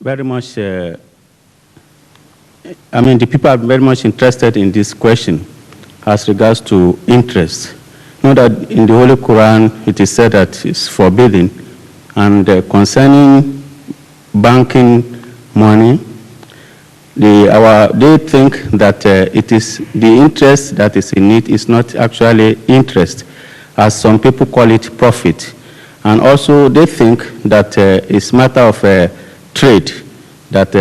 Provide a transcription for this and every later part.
very much, the people are very much interested in this question as regards to interest. Know that in the Holy Quran, it is said that it's forbidden. And concerning banking money, they think that it is the interest that is in it is not actually interest, as some people call it profit. And also they think that it's matter of trade, that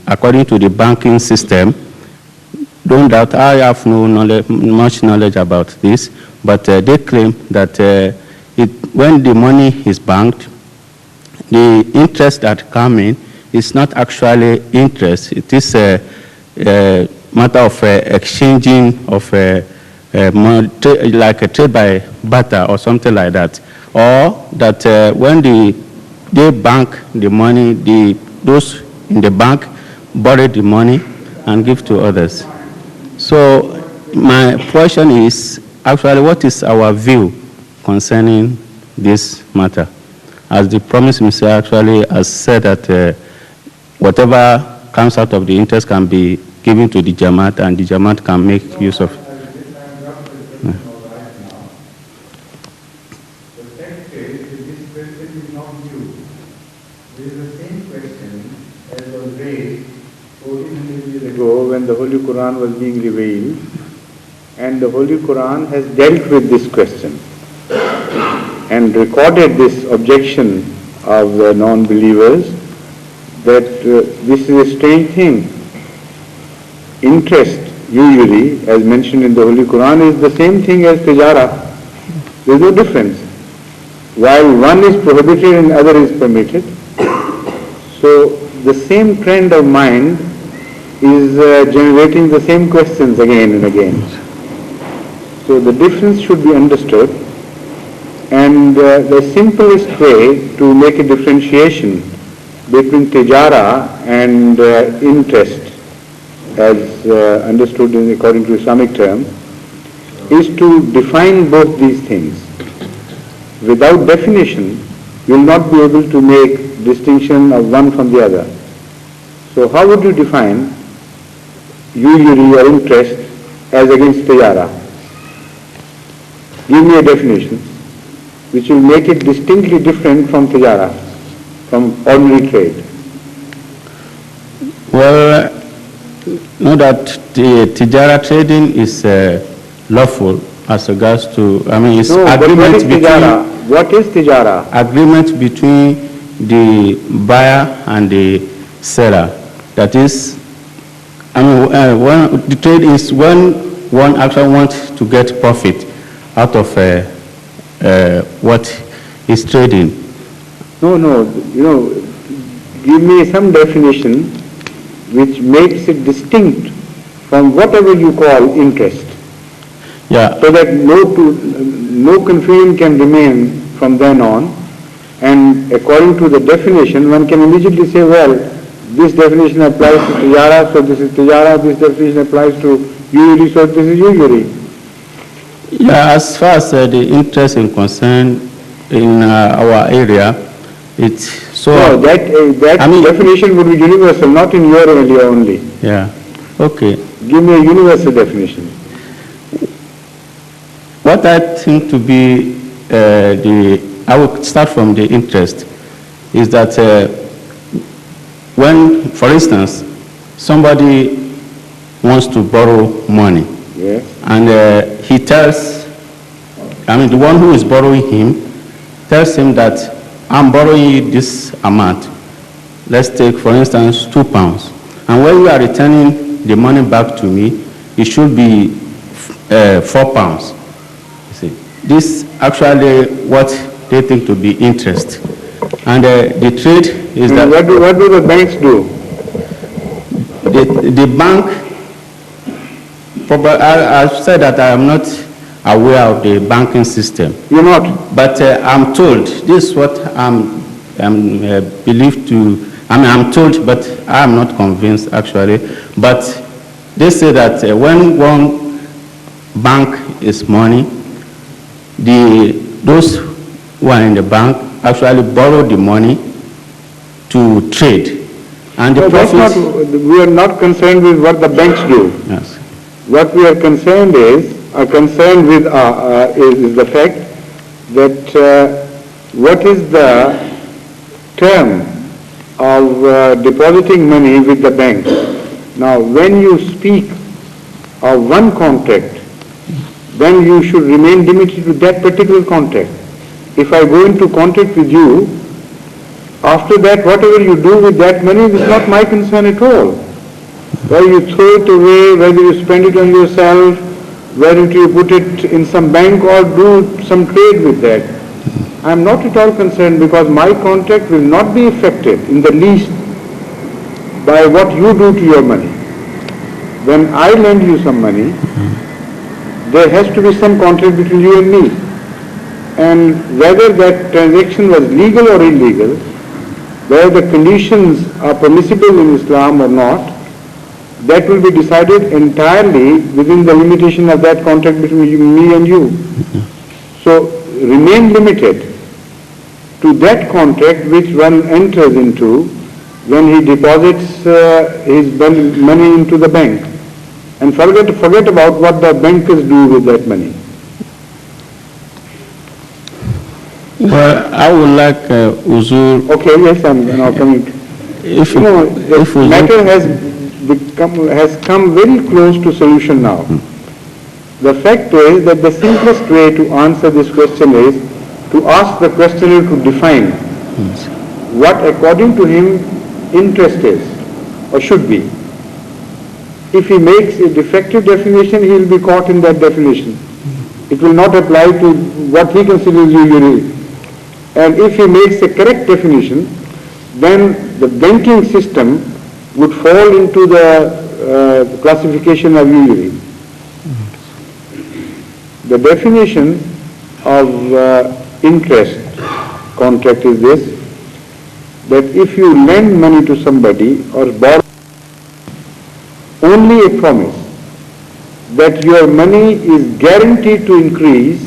according to the banking system, don't doubt, I have no much knowledge about this, but they claim that when the money is banked, the interest that come in is not actually interest. It is a matter of exchanging of like a trade by barter or something like that. Or that when they bank the money, those in the bank borrow the money and give to others. So my question is, actually, what is our view concerning this matter? As the promise minister actually has said that whatever comes out of the interest can be given to the Jamaat, and the Jamaat can make use of it. When the Holy Quran was being revealed, and the Holy Quran has dealt with this question and recorded this objection of the non-believers that this is a strange thing. Interest, usually, as mentioned in the Holy Quran, is the same thing as tijara. There is no difference. While one is prohibited and other is permitted, so the same trend of mind is generating the same questions again and again. So the difference should be understood, and the simplest way to make a differentiation between tijara and interest, as understood according to Islamic term, is to define both these things. Without definition, you will not be able to make distinction of one from the other. So how would you define usury or interest as against tijara? Give me a definition which will make it distinctly different from tijara, from ordinary trade. Well, know that the tijara trading is lawful as regards to, it's agreement between... What is tijara? Agreement between the buyer and the seller. That is, when the trade is when one actually wants to get profit out of what is trading. No, give me some definition which makes it distinct from whatever you call interest. Yeah. So that no confusion can remain from then on, and according to the definition, one can immediately say, well, this definition applies to tijara, so this is tijara, this definition applies to usury, so this is usury. Yeah, as far as the interest is concerned in our area, it's so... No, that definition would be universal, not in your area only. Yeah, okay. Give me a universal definition. What I think to be I will start from the interest, is that when, for instance, somebody wants to borrow money, yes, and he tells, the one who is borrowing him tells him that I'm borrowing you this amount. Let's take, for instance, £2. And when you are returning the money back to me, it should be £4. You see, this actually what they think to be interest. And the trade is that... What do the banks do? The bank, I've said that I am not aware of the banking system. You're not? But I'm told, this is what I'm believed to, I'm told, but I'm not convinced actually. But they say that when one bank is money, those who are in the bank actually borrow the money to trade. And the No, that's profits... not, we are not concerned with what the banks do. Yes. What we are concerned with is the fact that what is the term of depositing money with the bank. Now, when you speak of one contract, then you should remain limited to that particular contract. If I go into contract with you, after that, whatever you do with that money is not my concern at all. Whether you throw it away, whether you spend it on yourself, whether you put it in some bank or do some trade with that. I am not at all concerned because my contract will not be affected in the least by what you do to your money. When I lend you some money, there has to be some contract between you and me. And whether that transaction was legal or illegal, whether the conditions are permissible in Islam or not, that will be decided entirely within the limitation of that contract between me and you. So remain limited to that contract which one enters into when he deposits his money into the bank. And forget about what the bankers do with that money. Well, I would like Uzur... Okay, yes, I'm now coming. If The matter has come very close to solution now. The fact is that the simplest way to answer this question is to ask the questioner to define what according to him interest is or should be. If he makes a defective definition, he will be caught in that definition. It will not apply to what he considers usury. And if he makes a correct definition, then the banking system would fall into the classification of usury. The definition of interest contract is this, that if you lend money to somebody or borrow, only a promise that your money is guaranteed to increase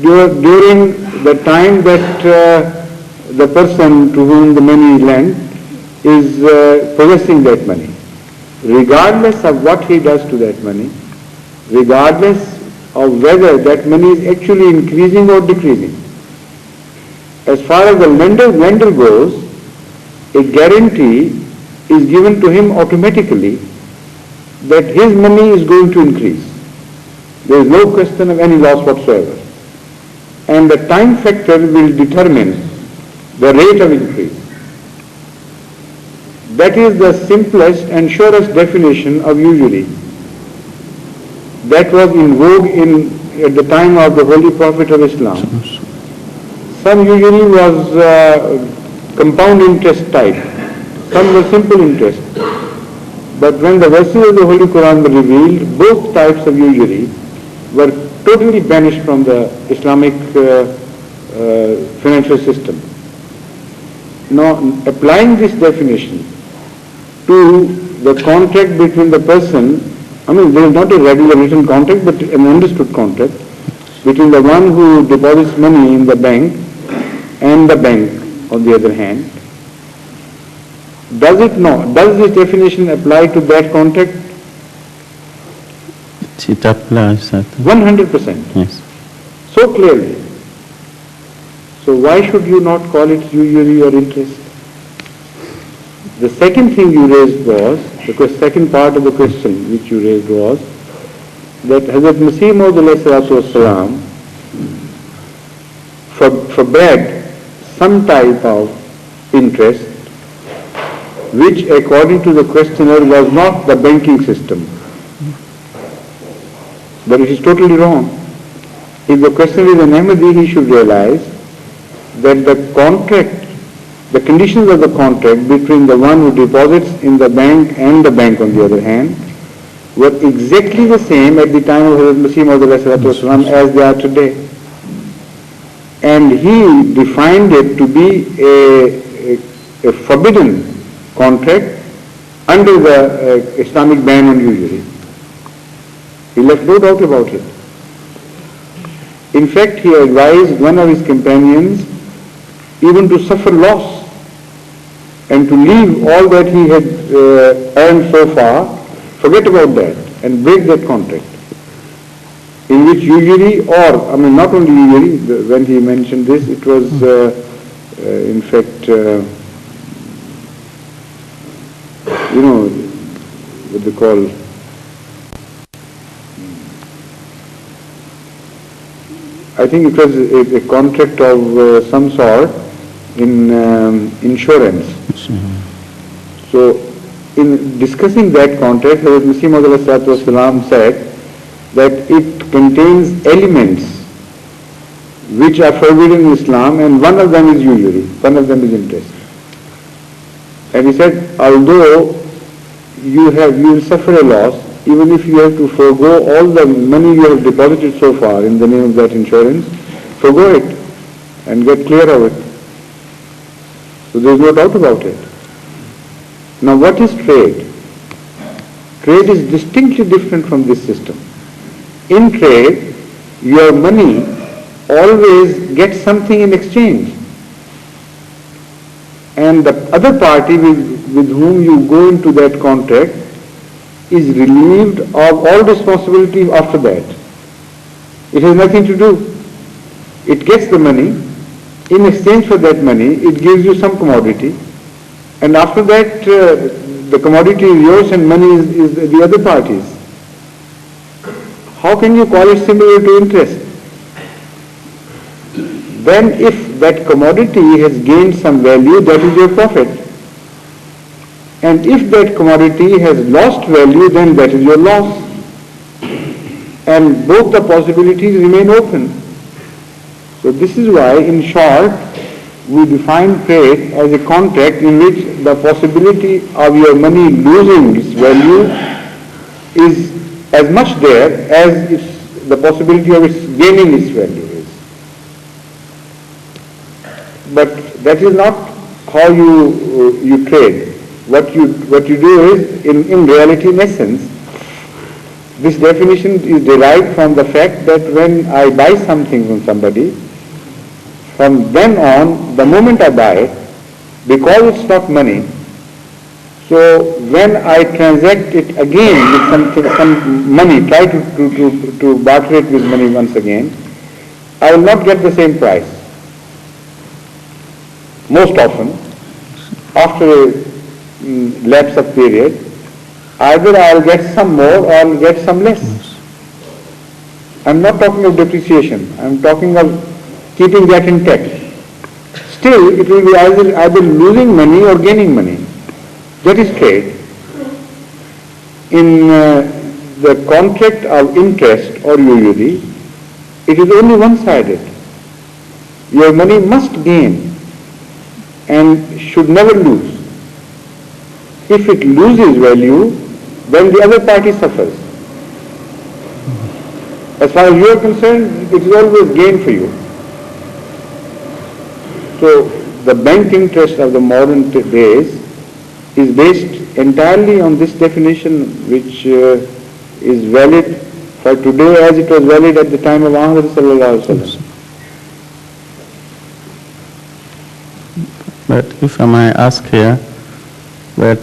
during the time that the person to whom the money lent is possessing that money, regardless of what he does to that money, regardless of whether that money is actually increasing or decreasing. As far as the lender goes, a guarantee is given to him automatically that his money is going to increase. There is no question of any loss whatsoever. And the time factor will determine the rate of increase. That is the simplest and surest definition of usury. That was in vogue at the time of the Holy Prophet of Islam. Some usury was compound interest type, some was simple interest. But when the verses of the Holy Quran were revealed, both types of usury were totally banished from the Islamic financial system. Now, applying this definition to the contract between the person, there is not a regular written contract, but an understood contract between the one who deposits money in the bank and the bank, on the other hand. Does this definition apply to that contract? It applies. 100%. Yes. So clearly. So why should you not call it usury or interest? The second thing you raised was, the second part of the question which you raised was, that Hazrat Masih Maud forbade some type of interest which according to the questioner was not the banking system. But it is totally wrong. If the questioner is an Ahmadi, he should realize that the contract, the conditions of the contract between the one who deposits in the bank and the bank on the other hand were exactly the same at the time of Hazrat Masih Maud as they are today. And he defined it to be a forbidden contract under the Islamic ban on usury. He left no doubt about it. In fact, he advised one of his companions, even to suffer loss and to leave all that he had earned so far, forget about that and break that contract. In which usually, not only usually, when he mentioned this, it was in fact, what they call, I think it was a contract of some sort in insurance. So in discussing that contract, Hazrat Masih Maud said that it contains elements which are forbidden in Islam, and one of them is usury, one of them is interest. And he said, although you will suffer a loss, even if you have to forego all the money you have deposited so far in the name of that insurance, forego it and get clear of it. So there is no doubt about it. Now what is trade? Trade is distinctly different from this system. In trade, your money always gets something in exchange. And the other party with whom you go into that contract is relieved of all responsibility after that. It has nothing to do. It gets the money. In exchange for that money, it gives you some commodity. And after that, the commodity is yours and money is the other party's. How can you call it similar to interest? Then if that commodity has gained some value, that is your profit. And if that commodity has lost value, then that is your loss. And both the possibilities remain open. So this is why, in short, we define trade as a contract in which the possibility of your money losing its value is as much there as the possibility of its gaining its value is. But that is not how you trade. What you do is, in reality, in essence, this definition is derived from the fact that when I buy something from somebody, from then on, the moment I buy it, because it's not money, so when I transact it again with some money, try to barter it with money once again, I will not get the same price. Most often, after a lapse of period, either I will get some more or I will get some less. I am not talking of depreciation, I am talking of keeping that intact. Still, it will be either losing money or gaining money. That is trade. In the contract of interest or usury, it is only one-sided. Your money must gain and should never lose. If it loses value, then the other party suffers. As far as you are concerned, it is always gain for you. So the bank interest of the modern days is based entirely on this definition, which is valid for today as it was valid at the time of Muhammad sallallahu alaihi wasallam. But if I may ask here, but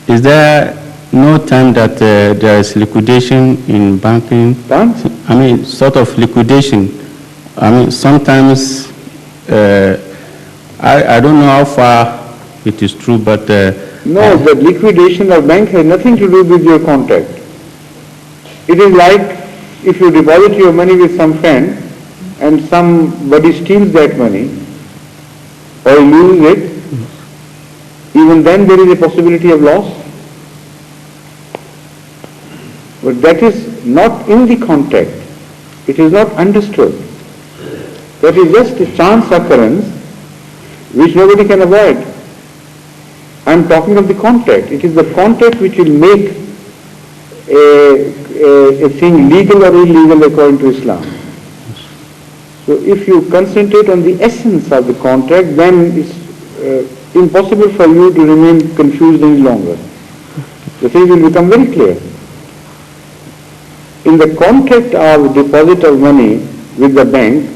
is there no time that there is liquidation in banking? Banks? I mean, sort of liquidation. I mean, sometimes, I don't know how far it is true, but... no, the liquidation of bank has nothing to do with your contract. It is like if you deposit your money with some friend and somebody steals that money or loses it, even then there is a possibility of loss. But that is not in the contract. It is not understood. That is just a chance occurrence which nobody can avoid. I am talking of the contract. It is the contract which will make a thing legal or illegal according to Islam. So if you concentrate on the essence of the contract, then it's impossible for you to remain confused any longer. The thing will become very clear. In the contract of deposit of money with the bank,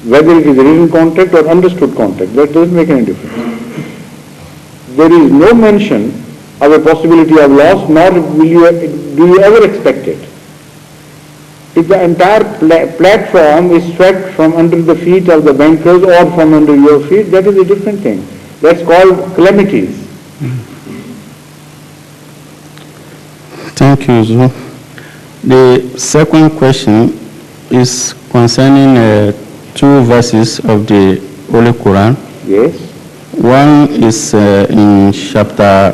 whether it is a written contract or understood contract, that doesn't make any difference. There is no mention of a possibility of loss, nor do you ever expect it. If the entire platform is swept from under the feet of the bankers or from under your feet, that is a different thing. That's called calamities. Thank you, Zu. The second question is concerning two verses of the Holy Quran. Yes. One is in chapter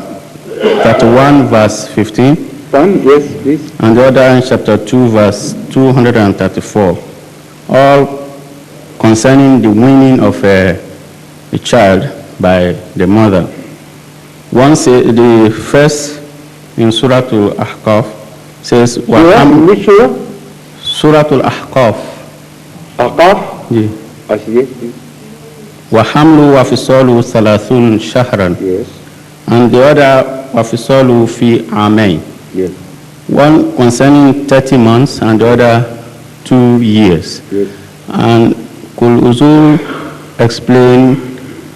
31, verse 15. One, yes, please. And the other in chapter 2, verse 234. All concerning the winning of a child by the mother. One say, the first in Surah Al-Ahqaf says, Which surah? Surah Al-Ahqaf. Ahqaf? Yeah. Yes, please. وَحَمْلُ وَفِصَالُ ثَلَاثُونَ شَهْرًا. Yes. And the other وَفِصَالُ فِي عَامَيْنِ. Yes. One concerning 30 months and the other 2 years. Yes. And could Uzul explain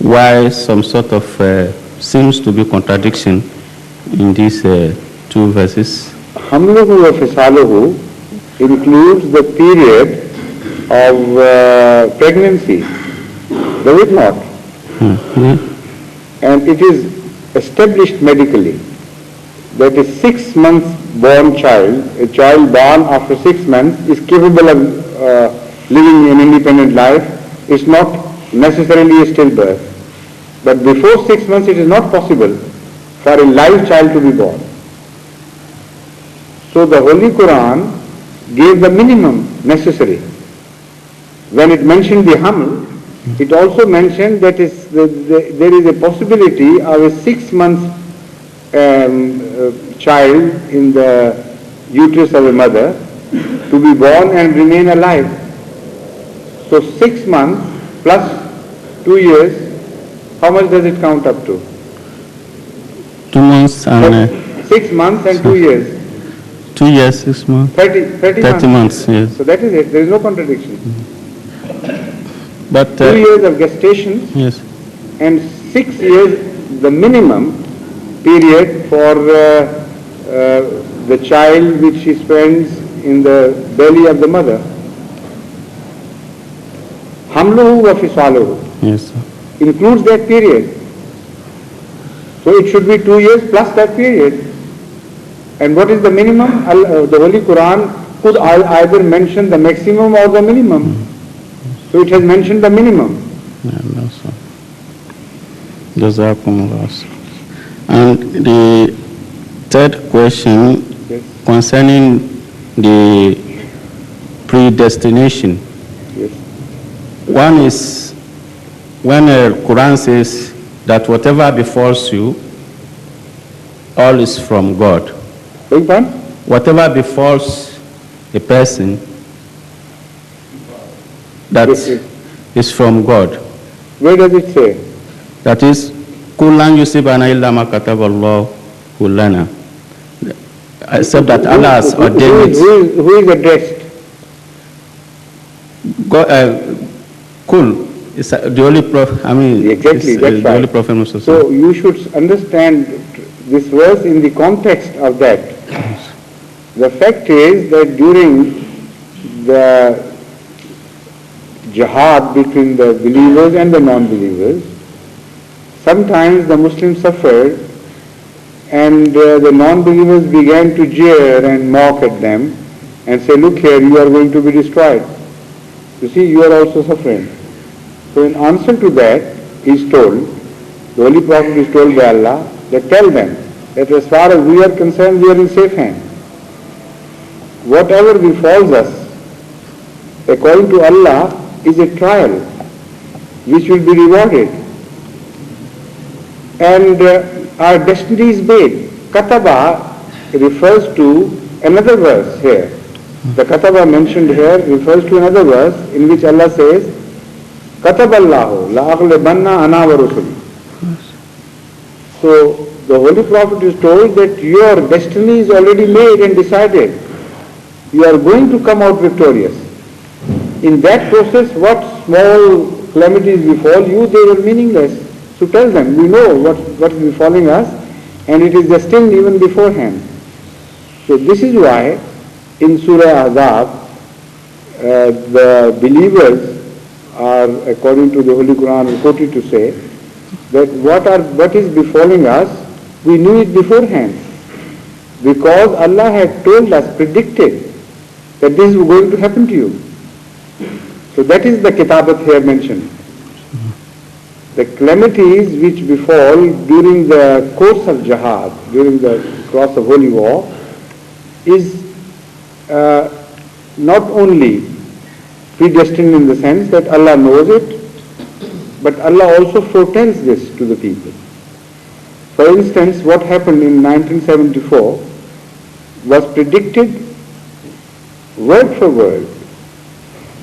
why some sort of seems to be contradiction in these two verses? Hamluhu wa fisaluhu includes the period of pregnancy, does it not? And it is established medically that a 6 months born child, a child born after 6 months, is capable of living an independent life. It's not necessarily a stillbirth. But before 6 months it is not possible for a live child to be born. So the Holy Quran gave the minimum necessary. When it mentioned the haml, it also mentioned that there is a possibility of a 6 months child in the uterus of a mother to be born and remain alive. So 6 months plus 2 years, how much does it count up to? 2 months and 6 months and 2 years. 2 years, 6 months. 30 months, yes. So that is it. There is no contradiction. But 2 years of gestation, yes. and 6 years the minimum period for the child which she spends in the belly of the mother. Hamluhu wa fisaluhu Yes, sir. includes that period. So it should be 2 years plus that period. And what is the minimum? The Holy Quran could either mention the maximum or the minimum. So it has mentioned the minimum. Yeah, no, sir. Jazakumullah. And the third question Yes. concerning the predestination. Yes. One is when the Quran says that whatever befalls you, all is from God. Beg pardon? Whatever befalls a person, that Yes, yes. is from God. Where does it say? That is, Kullan yusibana illa ma kataballahu lana. Except that Allah has ordained it. Who is addressed? Kul is the Holy Prophet. I mean, Exactly, is, that's the right. Holy Prophet Muhammad. So you should understand this verse in the context of that. The fact is that during the jihad between the believers and the non-believers, sometimes the Muslims suffered and the non-believers began to jeer and mock at them and say, look here, you are going to be destroyed. You see, you are also suffering. So in answer to that, he is told, the Holy Prophet is told by Allah, that tell them that as far as we are concerned, we are in safe hands. Whatever befalls us, according to Allah, is a trial which will be rewarded. And our destiny is made. Kataba refers to another verse here. The kataba mentioned here refers to another verse in which Allah says, Kataballahu la'aghlibanna ana wa rusuli. So the Holy Prophet is told that your destiny is already made and decided. You are going to come out victorious. In that process, what small calamities befall you, they were meaningless. So tell them, we know what is befalling us, and it is destined even beforehand. So this is why in Surah Ahzab, the believers are, according to the Holy Quran, quoted to say that what is befalling us, we knew it beforehand, because Allah had told us, predicted that this is going to happen to you. So that is the kitabat here mentioned. The calamities which befall during the course of jihad, during the cross of holy war, is not only predestined in the sense that Allah knows it, but Allah also foretells this to the people. For instance, what happened in 1974 was predicted word for word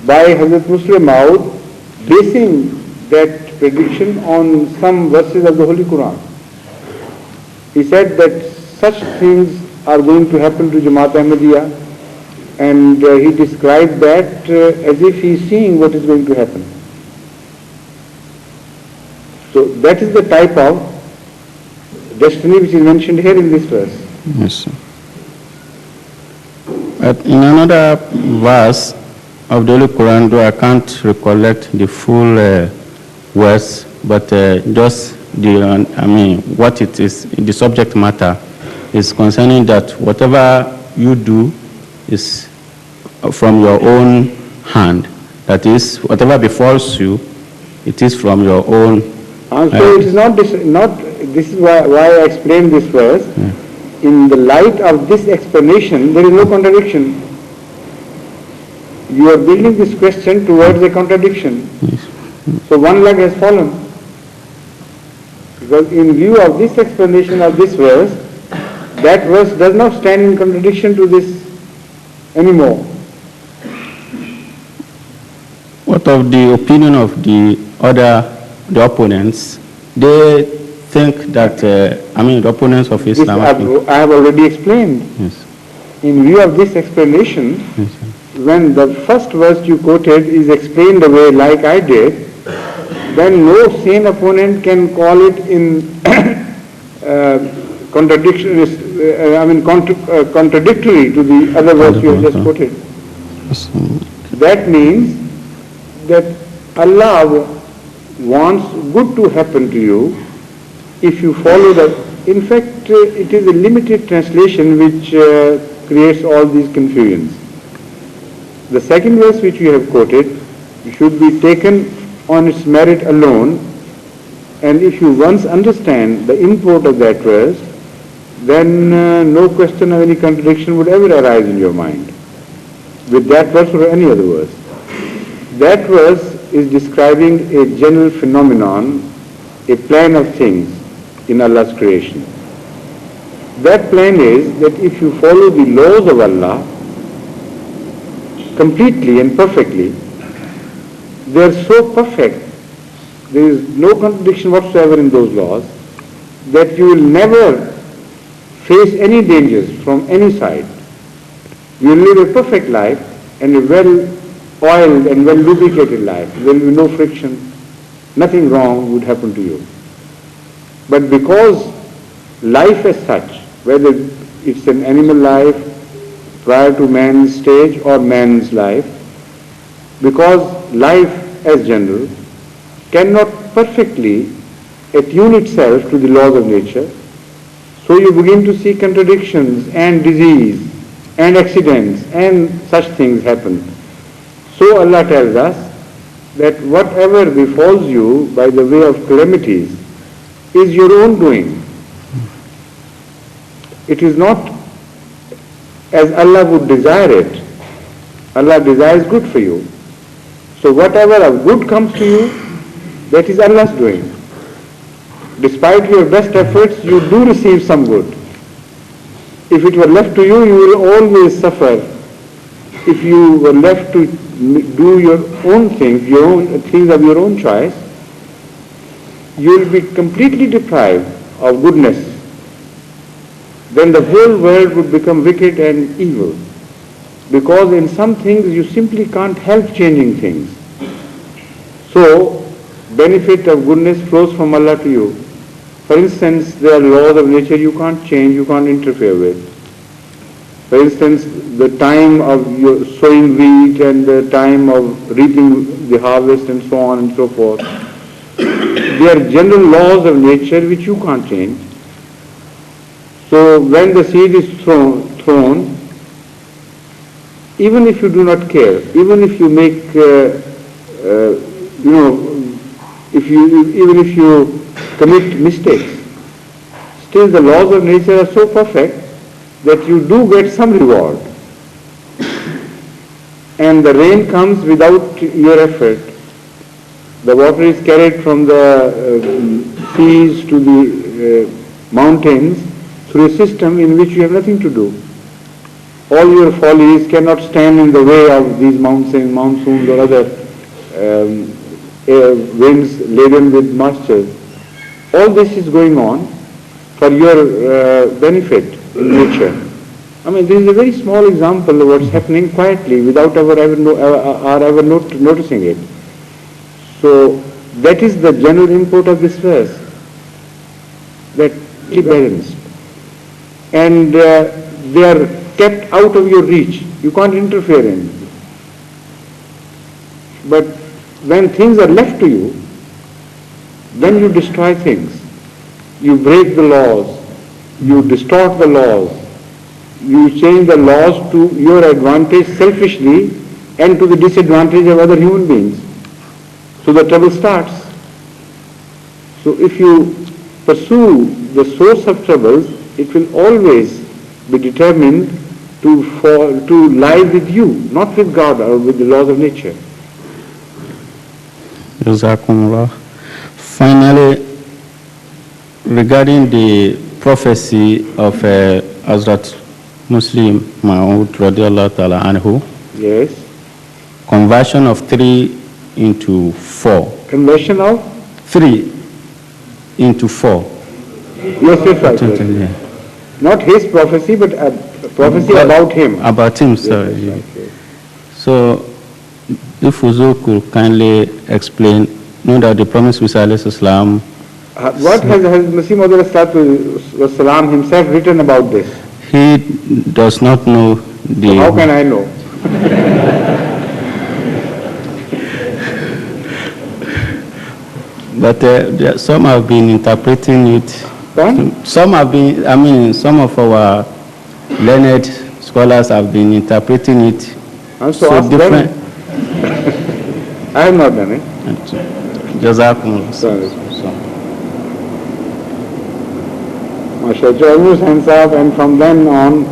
by Hazrat Muslim Maud, basing that prediction on some verses of the Holy Quran. He said that such things are going to happen to Jamaat Ahmadiyya, and he described that as if he is seeing what is going to happen. So that is the type of destiny which is mentioned here in this verse. Yes, sir. But in another verse of the Holy Quran, though I can't recollect the full verse, but just what it is, the subject matter is concerning that whatever you do is from your own hand. That is, whatever befalls you, it is from your own. So it is not this is why I explained this verse. In the light of this explanation, there is no contradiction. You are building this question towards a contradiction. Yes. So one leg has fallen. Because in view of this explanation of this verse, that verse does not stand in contradiction to this anymore. What of the opinion of the opponents? They think that, the opponents of Islam. I have already explained. Yes. In view of this explanation, Yes, when the first verse you quoted is explained away like I did, then no sane opponent can call it in contradictory to the other verse you have just quoted. That means that Allah wants good to happen to you if you follow the. In fact, it is a limited translation which creates all these confusions. The second verse which you have quoted should be taken on its merit alone, and if you once understand the import of that verse, then no question of any contradiction would ever arise in your mind with that verse or any other verse. That verse is describing a general phenomenon, a plan of things in Allah's creation. That plan is that if you follow the laws of Allah completely and perfectly, they are so perfect, there is no contradiction whatsoever in those laws, that you will never face any dangers from any side. You will live a perfect life and a well-oiled and well-lubricated life. There will be no friction, nothing wrong would happen to you. But because life as such, whether it's an animal life prior to man's stage or man's life, because life as general cannot perfectly attune itself to the laws of nature, so you begin to see contradictions and disease and accidents and such things happen. So Allah tells us that whatever befalls you by the way of calamities is your own doing. It is not as Allah would desire it. Allah desires good for you. So whatever of good comes to you, that is Allah's doing. Despite your best efforts, you do receive some good. If it were left to you, you will always suffer. If you were left to do your own things, things of your own choice, you will be completely deprived of goodness. Then the whole world would become wicked and evil. because in some things you simply can't help changing things. So, benefit of goodness flows from Allah to you. For instance, there are laws of nature you can't change, you can't interfere with. For instance, the time of your sowing wheat and the time of reaping the harvest and so on and so forth. They are general laws of nature which you can't change. So when the seed is thrown, even if you do not care, even if you make, even if you commit mistakes, still the laws of nature are so perfect that you do get some reward. And the rain comes without your effort. The water is carried from the seas to the mountains through a system in which you have nothing to do. All your follies cannot stand in the way of these monsoons or other winds laden with moisture. All this is going on for your benefit in nature. I mean, this is a very small example of what's happening quietly without our ever noticing it. So that is the general import of this verse, that be balanced. And they are kept out of your reach. You can't interfere in it. But when things are left to you, then you destroy things. You break the laws. You distort the laws. You change the laws to your advantage selfishly and to the disadvantage of other human beings. So the trouble starts. So if you pursue the source of troubles, it will always be determined to lie with you, not with God or with the laws of nature. Jazakumullah. Finally, regarding the prophecy of Hazrat Muslim Maud radiallahu ta'ala anhu, Yes. conversion of 3 into 4. Conversion of? 3 into 4. Yes, right. Yes. Not his prophecy, but a prophecy about him. About him, sorry. Yes, right. So, if Huzur could kindly explain, know that the Prophet Islam. What has Masih Maud Salam himself written about this? He does not know the... So how can I know? But some have been interpreting it. What? Some have been, some of our learned scholars have been interpreting it So ask different. I have not done it. Jazakumullah. MashaAllah, almost hands up, and from then on,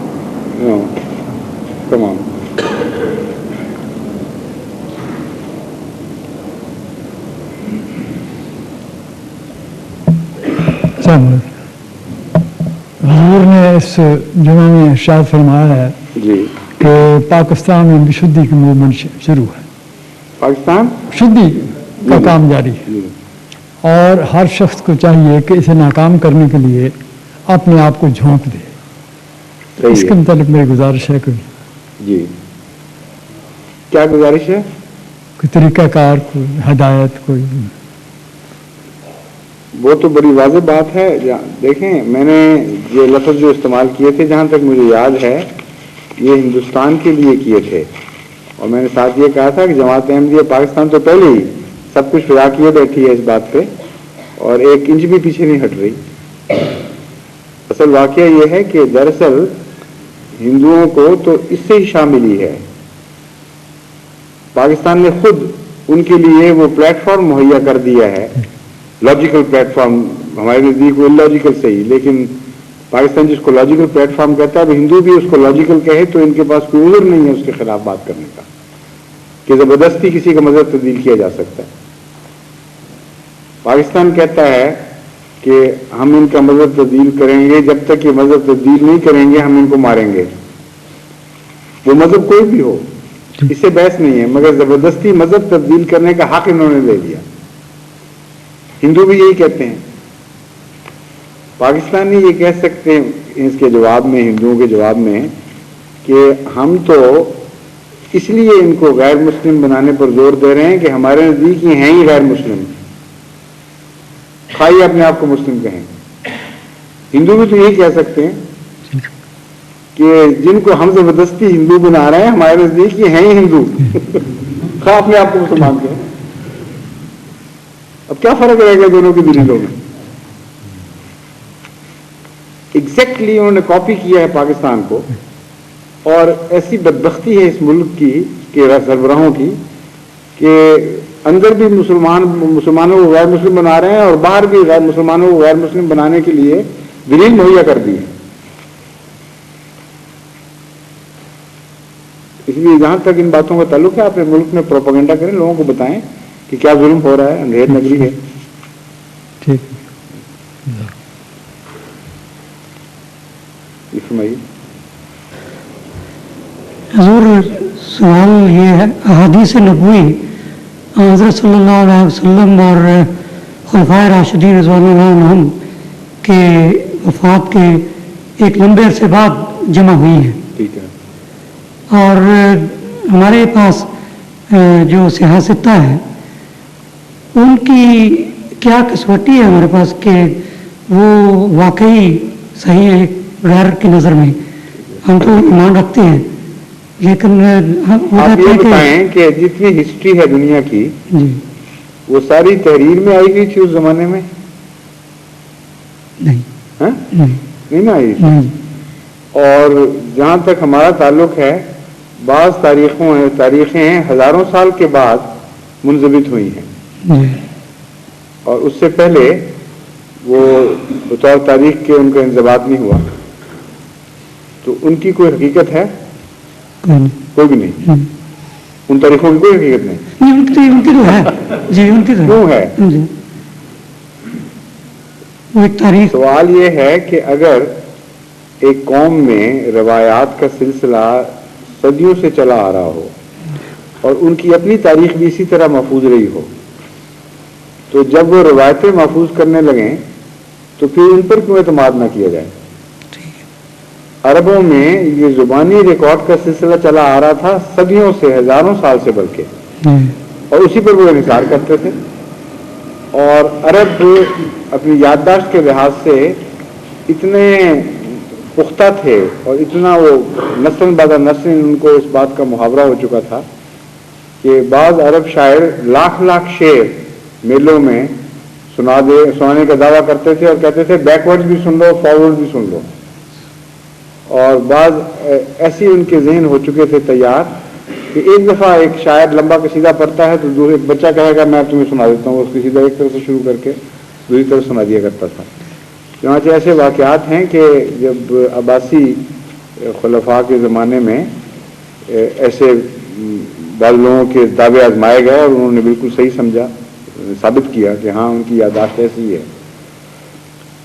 come on. حضور نے اس جمعہ میں ارشاد فرمایا ہے کہ پاکستان میں بشدی کی movement شروع ہے. پاکستان شدی کا کام جاری ہے اور ہر شخص کو چاہیے کہ اسے ناکام کرنے کے لیے اپنے آپ کو جھونک دے. اس کے متعلق میری گزارش ہے کوئی جی کیا گزارش ہے؟ کوئی طریقہ کار، کوئی ہدایت، کوئی؟ وہ تو بڑی واضح بات ہے. دیکھیں، میں نے یہ لفظ جو استعمال کیے تھے جہاں تک مجھے یاد ہے یہ ہندوستان کے لیے کیے تھے، اور میں نے ساتھ یہ کہا تھا کہ جماعت احمدیہ پاکستان تو پہلے ہی سب کچھ فضا کیے بیٹھی ہے اس بات پہ اور 1 انچ بھی پیچھے نہیں ہٹ رہی. اصل واقعہ یہ ہے کہ دراصل ہندوؤں کو تو اس سے ہی شاملی ہے. پاکستان نے خود ان کے لیے وہ پلیٹ فارم مہیا کر دیا ہے، لاجیکل پلیٹ فارم. ہمارے نزدیک وہ لاجیکل صحیح، لیکن پاکستان جس کو لاجیکل پلیٹ فارم کہتا ہے، اب ہندو بھی اس کو لاجیکل کہے تو ان کے پاس کوئی عذر نہیں ہے اس کے خلاف بات کرنے کا کہ زبردستی کسی کا مذہب تبدیل کیا جا سکتا ہے. پاکستان کہتا ہے کہ ہم ان کا مذہب تبدیل کریں گے، جب تک یہ مذہب تبدیل نہیں کریں گے ہم ان کو ماریں گے. وہ مذہب کوئی بھی ہو، اس سے بحث نہیں ہے، مگر زبردستی مذہب تبدیل کرنے کا حق انہوں نے دے دیا. ہندو بھی یہی کہتے ہیں. پاکستانی یہ کہہ سکتے ہیں اس کے جواب میں، ہندوؤں کے جواب میں، کہ ہم تو اس لیے ان کو غیر مسلم بنانے پر زور دے رہے ہیں کہ ہمارے نزدیک یہ ہیں ہی غیر مسلم، خواہ اپنے آپ کو مسلم کہیں۔ ہندو بھی تو یہی کہہ سکتے ہیں کہ جن کو ہم زبردستی ہندو بنا رہے ہیں ہمارے نزدیک یہ ہیں ہی ہندو، خواہ اپنے آپ کو مسلمان کہیں۔ اب کیا فرق رہے گا دونوں کی دلیلوں میں؟ ایگزیکٹلی انہوں نے کاپی کیا ہے پاکستان کو، اور ایسی بدبختی ہے اس ملک کی کہ سربراہوں کی کہ اندر بھی مسلمانوں کو غیر مسلم بنا رہے ہیں اور باہر بھی غیر مسلمانوں کو غیر مسلم بنانے کے لیے دلیل مہیا کر دی ہے۔ اس لیے جہاں تک ان باتوں کا تعلق ہے اپنے ملک میں پروپیگنڈا کریں، لوگوں کو بتائیں کہ کیا ظلم ہو رہا ہے، اندھیر نگری ہے۔ ٹھیک فرمائیے۔ حضور سوال یہ ہے، احادیث نبوی حضرت صلی اللہ علیہ وسلم اور خلفائے راشدین رضوان اللہ عنہم کے وفات کے ایک لمبے عرصے بعد جمع ہوئی ہیں، ٹھیک ہے، اور ہمارے پاس جو سیاستہ ہے ان کی کیا کسوٹی ہے ہمارے پاس کہ وہ واقعی صحیح ہے؟ غیر کی نظر میں ہم تو ایمان رکھتے ہیں، لیکن آپ یہ بتائیں کہ جتنی ہسٹری ہے دنیا کی جی وہ ساری تحریر میں آئی گئی تھی اس زمانے میں؟ نہیں ہاں؟ نہیں نہیں نہ آئی؟ نہیں اور جہاں تک ہمارا تعلق ہے بعض تاریخیں ہیں ہزاروں سال کے بعد منضبط ہوئی ہیں، جی اور اس سے پہلے وہ بطور تاریخ کے ان کا انضباط نہیں ہوا، تو ان کی کوئی حقیقت ہے؟ کوئی نہیں کوئی بھی نہیں، ان تاریخوں کی کوئی حقیقت نہیں۔ نہیں، ان کی تو ہے جی، ان کی تو کیوں ہے؟ جی وہ ایک تاریخ سوال یہ ہے کہ اگر ایک قوم میں روایات کا سلسلہ صدیوں سے چلا آ رہا ہو اور ان کی اپنی تاریخ بھی اسی طرح محفوظ رہی ہو، تو جب وہ روایتیں محفوظ کرنے لگیں تو پھر ان پر کیوں اعتماد نہ کیا جائے؟ عربوں میں یہ زبانی ریکارڈ کا سلسلہ چلا آ رہا تھا صدیوں سے، ہزاروں سال سے بلکہ، اور اسی پر وہ انحصار کرتے تھے، اور عرب اپنی یادداشت کے لحاظ سے اتنے پختہ تھے اور اتنا وہ نسل بعد نسل ان کو اس بات کا محاورہ ہو چکا تھا کہ بعض عرب شاعر لاکھ شعر میلوں میں سنانے کا دعویٰ کرتے تھے اور کہتے تھے بیکورڈ بھی سن لو، فارورڈ بھی سن لو، اور بعض ایسی ان کے ذہن ہو چکے تھے تیار کہ ایک دفعہ ایک شاعر لمبا قصیدہ پڑھتا ہے تو ایک بچہ کہے گا میں تمہیں سنا دیتا ہوں، اس قصیدہ ایک طرف سے شروع کر کے دوسری طرف سنا دیا کرتا تھا۔ چنانچہ ایسے واقعات ہیں کہ جب عباسی خلفاء کے زمانے میں ایسے بعض لوگوں کے دعوے آزمائے گئے اور انہوں نے بالکل صحیح سمجھا، ثابت کیا کہ ہاں ان کی یادداشت ایسی ہے۔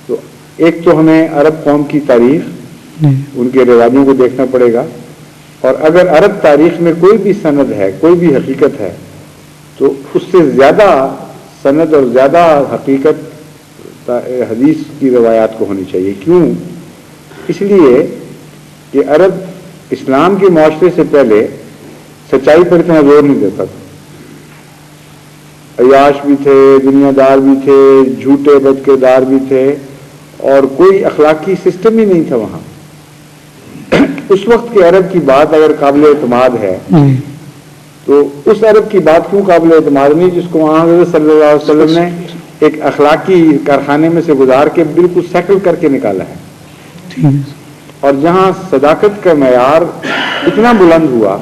تو ایک تو ہمیں عرب قوم کی تاریخ، ان کے رواجوں کو دیکھنا پڑے گا، اور اگر عرب تاریخ میں کوئی بھی سند ہے، کوئی بھی حقیقت ہے، تو اس سے زیادہ سند اور زیادہ حقیقت حدیث کی روایات کو ہونی چاہیے۔ کیوں؟ اس لیے کہ عرب اسلام کے معاشرے سے پہلے سچائی پر اتنا زور نہیں دیتا تھا، عیاش بھی تھے، دنیا دار بھی تھے، جھوٹے بد کردار بھی تھے، اور کوئی اخلاقی سسٹم ہی نہیں تھا وہاں۔ اس وقت کے عرب کی بات اگر قابل اعتماد ہے تو اس عرب کی بات کیوں قابل اعتماد نہیں جس کو حضرت صلی اللہ علیہ وسلم نے ایک اخلاقی کارخانے میں سے گزار کے بالکل سیٹل کر کے نکالا ہے، اور جہاں صداقت کا معیار اتنا بلند ہوا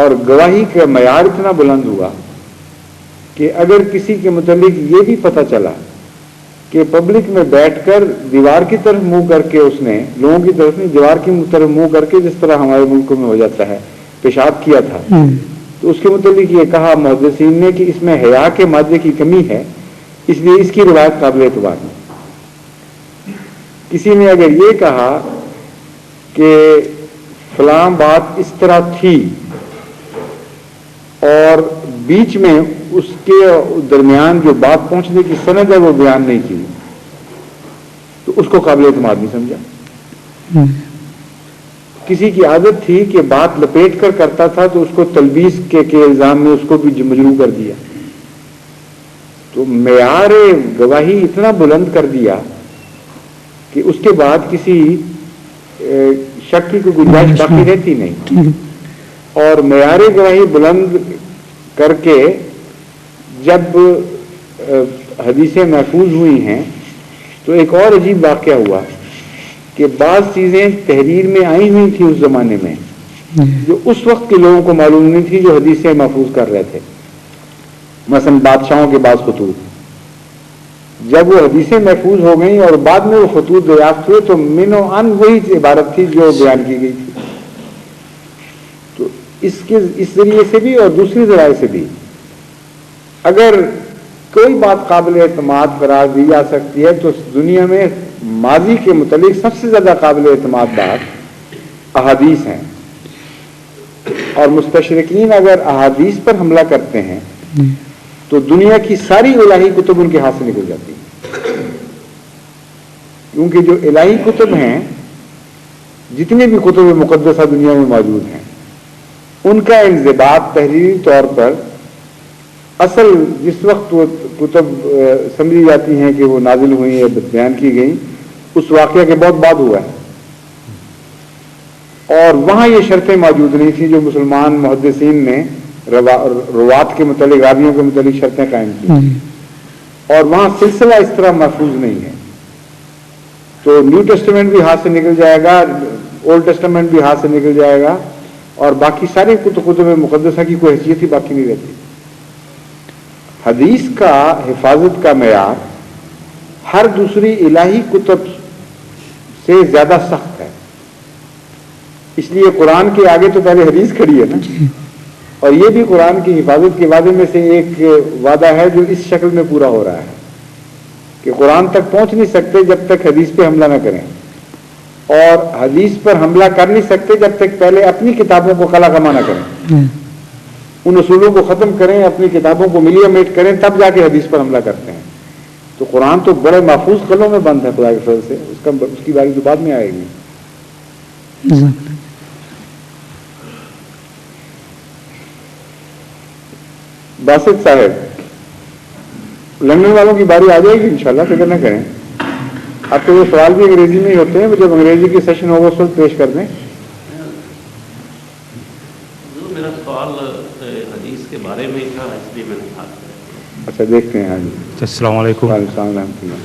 اور گواہی کا معیار اتنا بلند ہوا کہ اگر کسی کے متعلق یہ بھی پتہ چلا کہ پبلک میں بیٹھ کر دیوار کی طرف منہ کر کے اس نے لوگوں کی طرف نہیں، دیوار کی طرف منہ کر کے جس طرح ہمارے ملکوں میں ہو جاتا ہے پیشاب کیا تھا، تو اس کے متعلق یہ کہا محدثین نے کہ اس میں حیا کے مادے کی کمی ہے، اس لیے اس کی روایت قابل اعتبار نہیں۔ کسی نے اگر یہ کہا کہ فلاں بات اس طرح تھی اور بیچ میں اس کے درمیان جو بات پہنچنے کی سند ہے وہ بیان نہیں کی، تو اس کو قابل اعتماد نہیں سمجھا۔ کسی کی عادت تھی کہ بات لپیٹ کر کرتا تھا تو اس کو تلبیس کے الزام میں اس کو بھی مجروح کر دیا. تو معیار گواہی اتنا بلند کر دیا کہ اس کے بعد کسی شک کی کوئی گنجائش باقی رہتی نہیں. اور معیار گواہی بلند کر کے جب حدیثیں محفوظ ہوئی ہیں تو ایک اور عجیب واقعہ ہوا کہ بعض چیزیں تحریر میں آئی ہوئی تھی اس زمانے میں جو اس وقت کے لوگوں کو معلوم نہیں تھی جو حدیثیں محفوظ کر رہے تھے. مثلا بادشاہوں کے بعض خطوط, جب وہ حدیثیں محفوظ ہو گئیں اور بعد میں وہ خطوط دریافت ہوئے تو من و ان وہی عبارت تھی جو بیان کی گئی تھی. تو اس ذریعے سے بھی اور دوسری ذرائع سے بھی اگر کوئی بات قابل اعتماد قرار دی جا سکتی ہے تو دنیا میں ماضی کے متعلق سب سے زیادہ قابل اعتماد بات احادیث ہیں. اور مستشرقین اگر احادیث پر حملہ کرتے ہیں تو دنیا کی ساری الہی کتب ان کے ہاتھ سے نکل جاتی ہیں. کیونکہ جو الہی کتب ہیں, جتنے بھی کتب مقدسہ دنیا میں موجود ہیں, ان کا انضباط تحریری طور پر اصل جس وقت وہ کتب سمجھی جاتی ہیں کہ وہ نازل ہوئی ہے بیان کی گئی اس واقعہ کے بہت بعد ہوا ہے. اور وہاں یہ شرطیں موجود نہیں تھیں جو مسلمان محدثین نے روات کے متعلق, راویوں کے متعلق شرطیں قائم کی, اور وہاں سلسلہ اس طرح محفوظ نہیں ہے. تو نیو ٹیسٹمنٹ بھی ہاتھ سے نکل جائے گا, اولڈ ٹیسٹمنٹ بھی ہاتھ سے نکل جائے گا, اور باقی ساری کتب مقدسہ کی کوئی حیثیت ہی باقی نہیں رہتی. حدیث کا حفاظت کا معیار ہر دوسری الہی کتب سے زیادہ سخت ہے. اس لیے قرآن کے آگے تو پہلے حدیث کھڑی ہے نا, اور یہ بھی قرآن کی حفاظت کے وعدے میں سے ایک وعدہ ہے جو اس شکل میں پورا ہو رہا ہے کہ قرآن تک پہنچ نہیں سکتے جب تک حدیث پہ حملہ نہ کریں, اور حدیث پر حملہ کر نہیں سکتے جب تک پہلے اپنی کتابوں کو قلع کما نہ کریں, ان اصولوں کو ختم کریں, اپنی کتابوں کو ملیمیٹ کریں, تب جا کے حدیث پر حملہ کرتے ہیں. تو قرآن تو بڑے محفوظ قلموں میں بند ہے خدا کے فضل سے, اس کی باری تو بعد میں آئے گی. باسط صاحب, لندن والوں کی باری آ جائے گی انشاءاللہ, فکر نہ کریں. اب تو وہ سوال بھی انگریزی میں ہی ہوتے ہیں, جب انگریزی کی سیشن ہوگا اس وقت پیش کر دیں. میرا سوال حدیث کے بارے میں تھا, اس لیے میں نے بات کیا. اچھا دیکھتے ہیں. ہاں جی, السلام علیکم. وعلیکم السلام ورحمۃ اللہ.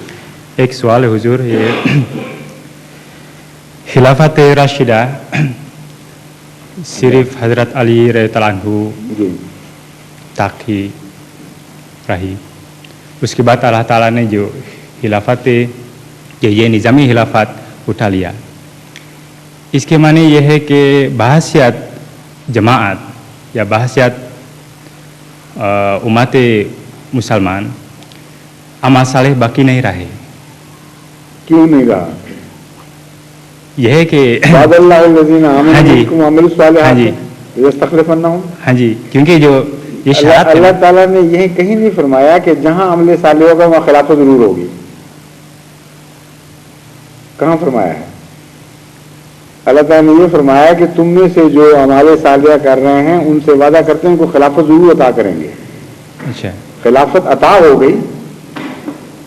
ایک سوال ہے حضور, یہ خلافت راشدہ صرف حضرت علی رضی اللہ عنہ جی تاخی رہی, اس کے بعد اللہ تعالیٰ نے جو خلافت یہ نظامی خلافت اٹھا لیا, اس کے معنی یہ ہے کہ بحثیت جماعت یا بحثیت امت مسلمان عمل صالح باقی نہیں رہے. کیوں نہیں رہا؟ یہ ہے کہ بعد اللہ الذین آمنوا ہاں جی, منکم وعملوا الصالحات ہاں جی, یستخلفنہم. ہاں جی, کیونکہ جو یہ شرط ہے اللہ تعالیٰ نے یہ کہیں نہیں فرمایا کہ جہاں عمل صالح ہوگا وہاں خلافت ضرور ہوگی. کہاں فرمایا ہے؟ اللہ تعالیٰ نے یہ فرمایا کہ تم میں سے جو عمل صالح کر رہے ہیں ان سے وعدہ کرتے ہیں ان کو خلافت ضرور عطا کریں گے. اچھا, خلافت عطا ہو گئی,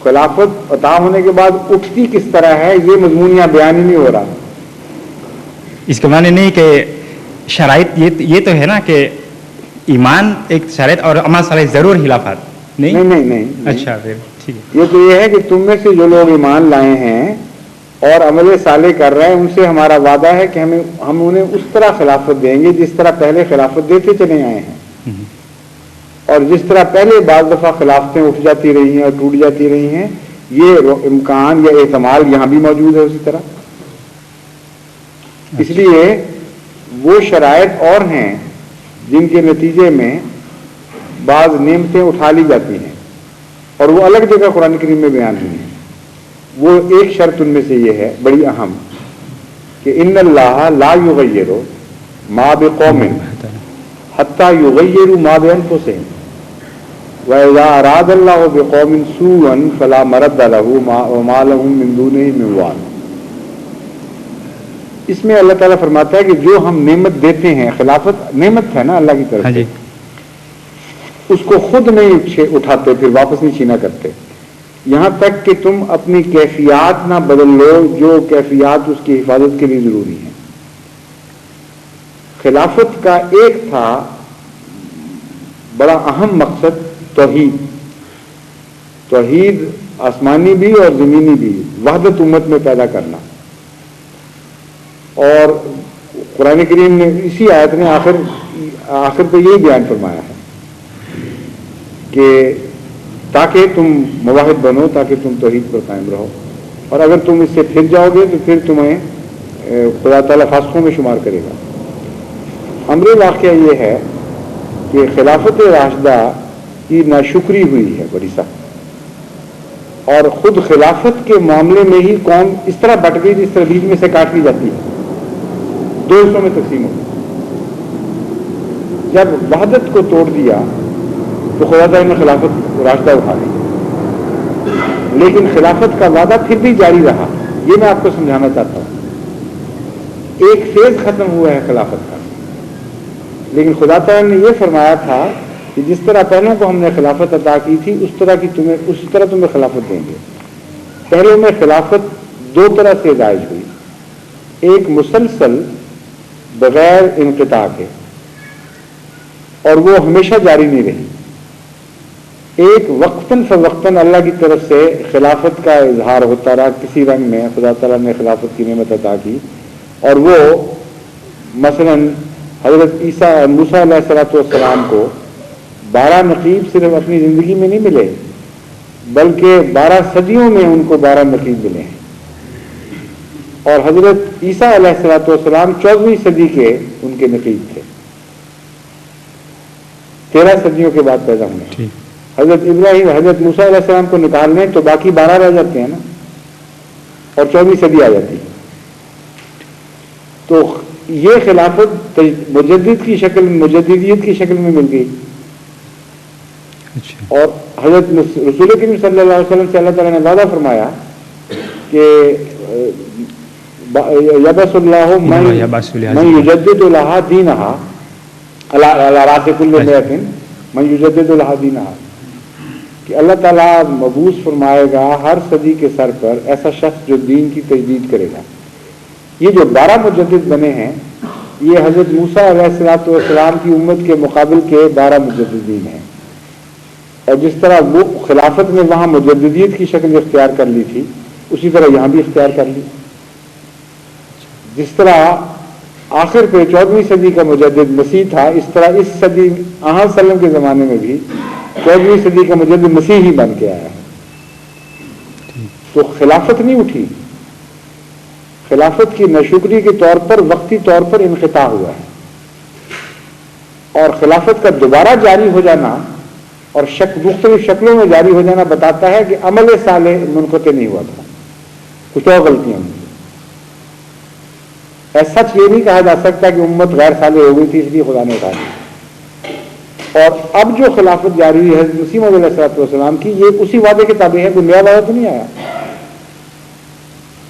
خلافت عطا ہونے کے بعد اٹھتی کس طرح ہے یہ مضمون یہاں بیان ہی نہیں ہو رہا. اس کے معنی نہیں کہ شرائط یہ تو ہے نا کہ ایمان ایک شرائط اور عمل صالح ضرور خلافت نہیں. نہیں. اچھا پھر ٹھیک ہے. یہ تو یہ ہے کہ تم میں سے جو لوگ ایمان لائے ہیں اور عمل صالح کر رہے ہیں ان سے ہمارا وعدہ ہے کہ ہم انہیں اس طرح خلافت دیں گے جس طرح پہلے خلافت دیتے چلے آئے ہیں, اور جس طرح پہلے بعض دفعہ خلافتیں اٹھ جاتی رہی ہیں اور ٹوٹ جاتی رہی ہیں, یہ امکان یا احتمال یہاں بھی موجود ہے اسی طرح. اس لیے وہ شرائط اور ہیں جن کے نتیجے میں بعض نعمتیں اٹھا لی جاتی ہیں اور وہ الگ جگہ قرآن کریم میں بیان ہوئی ہیں. وہ ایک شرط ان میں سے یہ ہے بڑی اہم کہ ان اللہ لا یغیر ما بقوم حتی یغیروا ما بانفسہم وَإِذَا أَرَادَ اللَّهُ بِقَوْمٍ سُوءًا فَلَا مَرَدَّ لَهُ وَمَا لَهُم مِّن دُونِهِ مِن وَالٍ. اس میں اللہ تعالیٰ فرماتا ہے کہ جو ہم نعمت دیتے ہیں، خلافت نعمت ہے نا اللہ کی طرف ہاں سے، جی اس کو خود نہیں اٹھاتے پھر واپس نہیں چھینا کرتے، یہاں تک کہ تم اپنی کیفیات نہ بدل لو جو کیفیات اس کی حفاظت کے لیے ضروری ہیں۔ خلافت کا ایک تھا بڑا اہم مقصد توحید، توحید آسمانی بھی اور زمینی بھی، وحدت امت میں پیدا کرنا۔ اور قرآن کریم نے اسی آیت نے آخر پہ یہی بیان فرمایا ہے کہ تاکہ تم موحد بنو، تاکہ تم توحید پر قائم رہو، اور اگر تم اس سے پھر جاؤ گے تو پھر تمہیں خدا تعالیٰ فاسقوں میں شمار کرے گا۔ امر واقعہ یہ ہے کہ خلافت راشدہ کی ناشکری ہوئی ہے بڑی سخت، اور خود خلافت کے معاملے میں ہی قوم اس طرح بٹ گئی جس طرح بیچ میں سے کاٹ لی جاتی ہے، دو حصوں میں تقسیم ہو گئی۔ جب وحدت کو توڑ دیا تو خدا تعالیٰ نے خلافت راشدہ اٹھا لی، لیکن خلافت کا وعدہ پھر بھی جاری رہا۔ یہ میں آپ کو سمجھانا چاہتا ہوں، ایک فیز ختم ہوا ہے خلافت کا، لیکن خدا تعالیٰ نے یہ فرمایا تھا کہ جس طرح پہلوں کو ہم نے خلافت عطا کی تھی اس طرح تمہیں خلافت دیں گے۔ پہلوں میں خلافت دو طرح سے رائج ہوئی، ایک مسلسل بغیر انقطاع کے، اور وہ ہمیشہ جاری نہیں رہی، ایک وقتاً فوقتاً اللہ کی طرف سے خلافت کا اظہار ہوتا رہا، کسی رنگ میں خدا تعالیٰ نے خلافت کی نعمت عطا کی، اور وہ مثلاً حضرت موسیٰ علیہ السلام کو 12 نقیب صرف اپنی زندگی میں نہیں ملے، بلکہ 12 صدیوں میں ان کو 12 نقیب ملے ہیں، اور حضرت عیسیٰ علیہ السلام 14ویں صدی کے ان کے نقیب تھے، 13 صدیوں کے بعد پیدا ہوئے۔ حضرت ابراہیم حضرت موسیٰ علیہ السلام کو نکال لیں تو باقی 12 رہ جاتے ہیں نا، اور 14ویں صدی آ جاتی ہے۔ تو یہ خلافت مجدد کی شکل، مجددیت کی شکل میں مل گئی، اور حضرت رسول کریم صلی اللہ علیہ وسلم سے اللہ تعالیٰ نے وعدہ فرمایا کہ یبعث اللہ من یجدد لہا دینہا علی رأس کل مئۃ من یجدد لہا دینہا، کہ اللہ تعالیٰ مبعوث فرمائے گا ہر صدی کے سر پر ایسا شخص جو دین کی تجدید کرے گا۔ یہ جو 12 مجدد بنے ہیں یہ حضرت موسیٰ علیہ السلام کی امت کے مقابل کے 12 مجددین ہیں، اور جس طرح وہ خلافت میں وہاں مجددیت کی شکل اختیار کر لی تھی اسی طرح یہاں بھی اختیار کر لی۔ جس طرح آخر پہ 14ویں صدی کا مجدد مسیح تھا، اس طرح اس صدی صلی وسلم کے زمانے میں بھی 14ویں صدی کا مجدد مسیح ہی بن کے آیا۔ تو خلافت نہیں اٹھی، خلافت کی ناشکری کے طور پر وقتی طور پر انقطاع ہوا ہے، اور خلافت کا دوبارہ جاری ہو جانا اور مختلف شکلوں میں جاری ہو جانا بتاتا ہے کہ عمل صالح منقطع نہیں ہوا تھا، کچھ اور غلطیاں ہوئی۔ ایسا سچ یہ نہیں کہا جا سکتا کہ امت غیر صالح ہو گئی تھی اس لیے خدا نے اٹھا دی۔ اور اب جو خلافت جاری ہوئی ہے حضرت مسیح موعود علیہ السلام کی، یہ اسی وعدے کے تابع ہے، کوئی نیا وعدہ تو نہیں آیا۔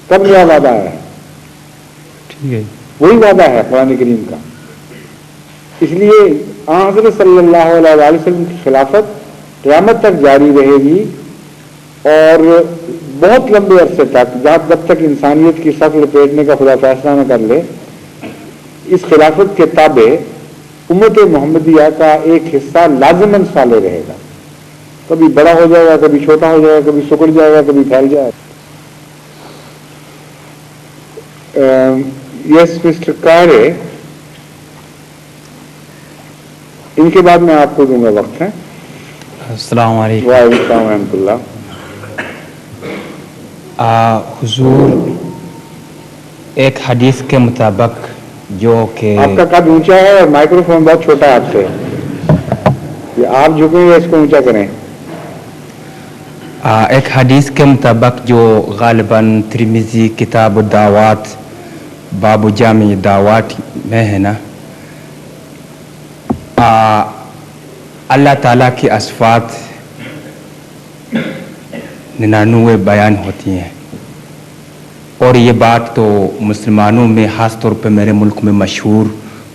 کب نیا وعدہ آیا ہے؟ وہی وعدہ ہے قرآن کریم کا۔ اس لیے حضرت صلی اللہ علیہ وسلم کی خلافت قیامت تک جاری رہے گی، اور بہت لمبے عرصے تک، جب تک انسانیت کی سخت لپیٹنے کا خدا فیصلہ نہ کر لے، اس خلافت کے تابع امت محمدیہ کا ایک حصہ لازماً صالح رہے گا، کبھی بڑا ہو جائے گا، کبھی چھوٹا ہو جائے گا، کبھی سکڑ جائے گا، کبھی پھیل جائے گا۔ یس مسٹر کارے، ان کے بعد میں آپ کو دوں گا وقت ہے۔ السلام علیکم۔ وعلیکم السلام ورحمۃ اللہ۔ حضور، ایک حدیث کے مطابق جو کہ آپ کا قد اونچا ہے اور مائکروفون بہت چھوٹا ہے آپ سے، یہ آپ جھکیں یا اس کو اونچا کریں؟ ایک حدیث کے مطابق جو غالباً ترمذی کتاب الدعوات باب جامع دعوات میں ہے نا، اللہ تعالیٰ کی صفات 99 بیان ہوتی ہیں، اور یہ بات تو مسلمانوں میں خاص طور پہ میرے ملک میں مشہور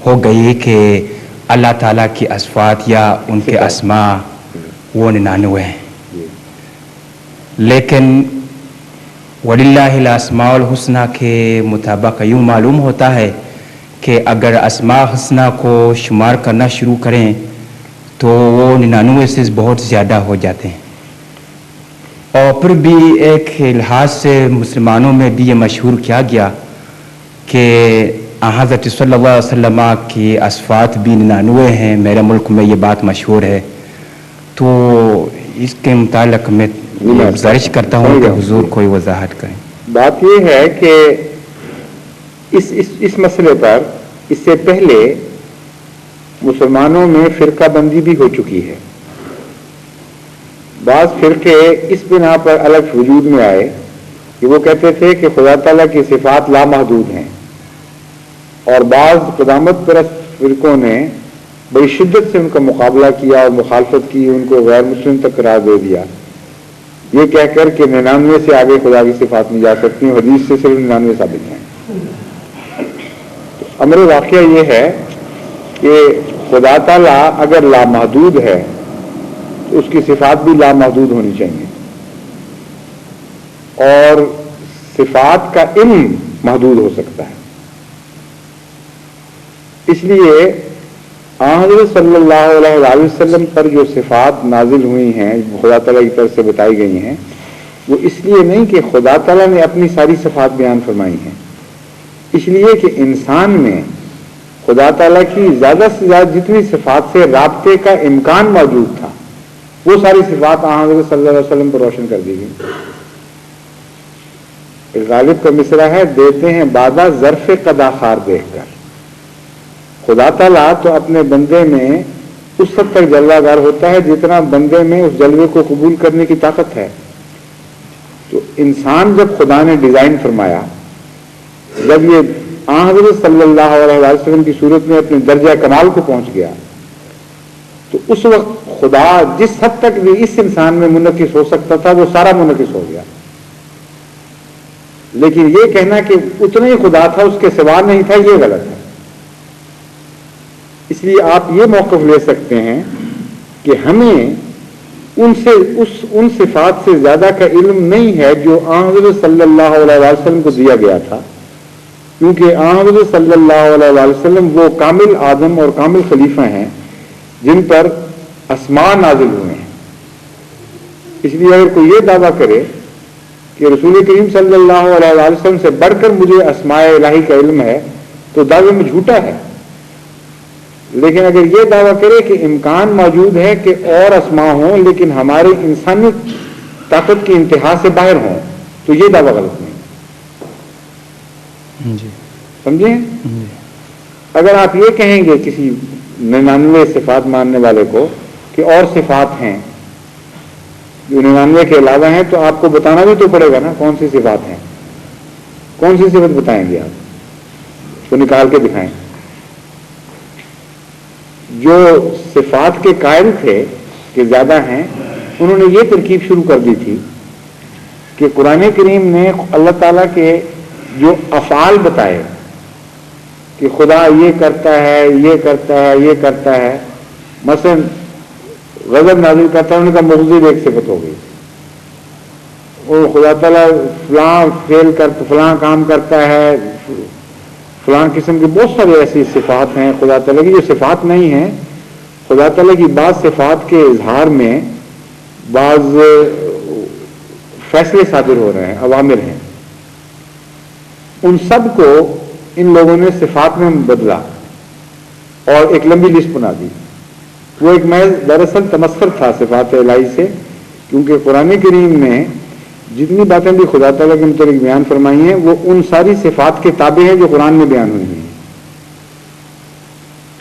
ہو گئی ہے کہ اللہ تعالیٰ کی صفات یا ان کے اسماء وہ 99 ہیں، لیکن وَلِلَّهِ الْأَسْمَاءُ الْحُسْنَى کے مطابق یوں معلوم ہوتا ہے کہ اگر اسماء حسنہ کو شمار کرنا شروع کریں تو وہ 99 سے بہت زیادہ ہو جاتے ہیں. اور پھر بھی ایک لحاظ سے مسلمانوں میں بھی یہ مشہور کیا گیا کہ حضرت صلی اللہ علیہ وسلم کی صفات بھی 99 ہیں. میرے ملک میں یہ بات مشہور ہے. تو اس کے متعلق میں گزارش کرتا ہوں کہ حضور کوئی وضاحت کریں. بات یہ ہے کہ اس مسئلے پر اس سے پہلے مسلمانوں میں فرقہ بندی بھی ہو چکی ہے. بعض فرقے اس بنا پر الگ وجود میں آئے کہ وہ کہتے تھے کہ خدا تعالیٰ کی صفات لامحدود ہیں، اور بعض قدامت پرست فرقوں نے بڑی شدت سے ان کا مقابلہ کیا اور مخالفت کی، ان کو غیر مسلم تک قرار دے دیا، یہ کہہ کر کہ 99 سے آگے خدا کی صفات نہیں جا سکتی، حدیث سے صرف 99 ثابت ہیں. امر واقعہ یہ ہے کہ خدا تعالیٰ اگر لامحدود ہے تو اس کی صفات بھی لامحدود ہونی چاہیے، اور صفات کا علم محدود ہو سکتا ہے. اس لیے حضرت صلی اللہ علیہ وسلم پر جو صفات نازل ہوئی ہیں، خدا تعالیٰ کی طرف سے بتائی گئی ہیں، وہ اس لیے نہیں کہ خدا تعالیٰ نے اپنی ساری صفات بیان فرمائی ہیں، اس لیے کہ انسان میں خدا تعالیٰ کی زیادہ سے زیادہ جتنی صفات سے رابطے کا امکان موجود تھا وہ ساری صفات حضرت صلی اللہ علیہ وسلم پر روشن کر دی گئی. غالب کا مصرع ہے، دیتے ہیں بادہ ظرف قدا خار دیکھ کر. خدا تعالیٰ تو اپنے بندے میں اس حد تک جلوہ گر ہوتا ہے جتنا بندے میں اس جلوے کو قبول کرنے کی طاقت ہے. تو انسان جب خدا نے ڈیزائن فرمایا، جب یہ حضرت صلی اللہ علیہ وسلم کی صورت میں اپنے درجہ کمال کو پہنچ گیا، تو اس وقت خدا جس حد تک بھی اس انسان میں منعکس ہو سکتا تھا وہ سارا منعکس ہو گیا. لیکن یہ کہنا کہ اتنا ہی خدا تھا اس کے سوا نہیں تھا، یہ غلط ہے. اس لیے آپ یہ موقف لے سکتے ہیں کہ ہمیں ان صفات سے زیادہ کا علم نہیں ہے جو حضرت صلی اللہ علیہ وسلم کو دیا گیا تھا، کیونکہ حضرت صلی اللہ علیہ وسلم وہ کامل آدم اور کامل خلیفہ ہیں جن پر اسماء نازل ہوئے ہیں. اس لیے اگر کوئی یہ دعویٰ کرے کہ رسول کریم صلی اللہ علیہ وسلم سے بڑھ کر مجھے اسماء الہی کا علم ہے تو دعوے میں جھوٹا ہے. لیکن اگر یہ دعویٰ کرے کہ امکان موجود ہے کہ اور اسماء ہوں لیکن ہمارے انسانی طاقت کی انتہا سے باہر ہوں تو یہ دعویٰ غلط نہیں. سمجھیں؟ اگر آپ یہ کہیں گے کسی 99 صفات ماننے والے کو کہ اور صفات ہیں جو 99 کے علاوہ ہیں، تو آپ کو بتانا بھی تو پڑے گا نا کون سی صفات ہیں. کون سی صفت بتائیں گے آپ؟ تو نکال کے دکھائیں. جو صفات کے قائل تھے کہ زیادہ ہیں، انہوں نے یہ ترکیب شروع کر دی تھی کہ قرآن کریم نے اللہ تعالیٰ کے جو افعال بتائے کہ خدا یہ کرتا ہے، یہ کرتا ہے، یہ کرتا ہے، مثلا غضب نازل کرتا ہے، ان کا مغضب ایک صفت ہو گئی. اور خدا تعالیٰ فلاں کام کرتا ہے، فلاں قسم کی بہت ساری ایسی صفات ہیں خدا تعالیٰ کی جو صفات نہیں ہیں. خدا تعالیٰ کی بعض صفات کے اظہار میں بعض فیصلے صادر ہو رہے ہیں، اوامر ہیں. ان سب کو ان لوگوں نے صفات میں بدلا اور ایک لمبی لسٹ بنا دی. وہ ایک محض دراصل تمسخر تھا صفات الہی سے، کیونکہ قرآن کریم میں جتنی باتیں بھی خدا تعالیٰ کے متعلق بیان فرمائی ہیں وہ ان ساری صفات کے تابع ہیں جو قرآن میں بیان ہوئی ہیں.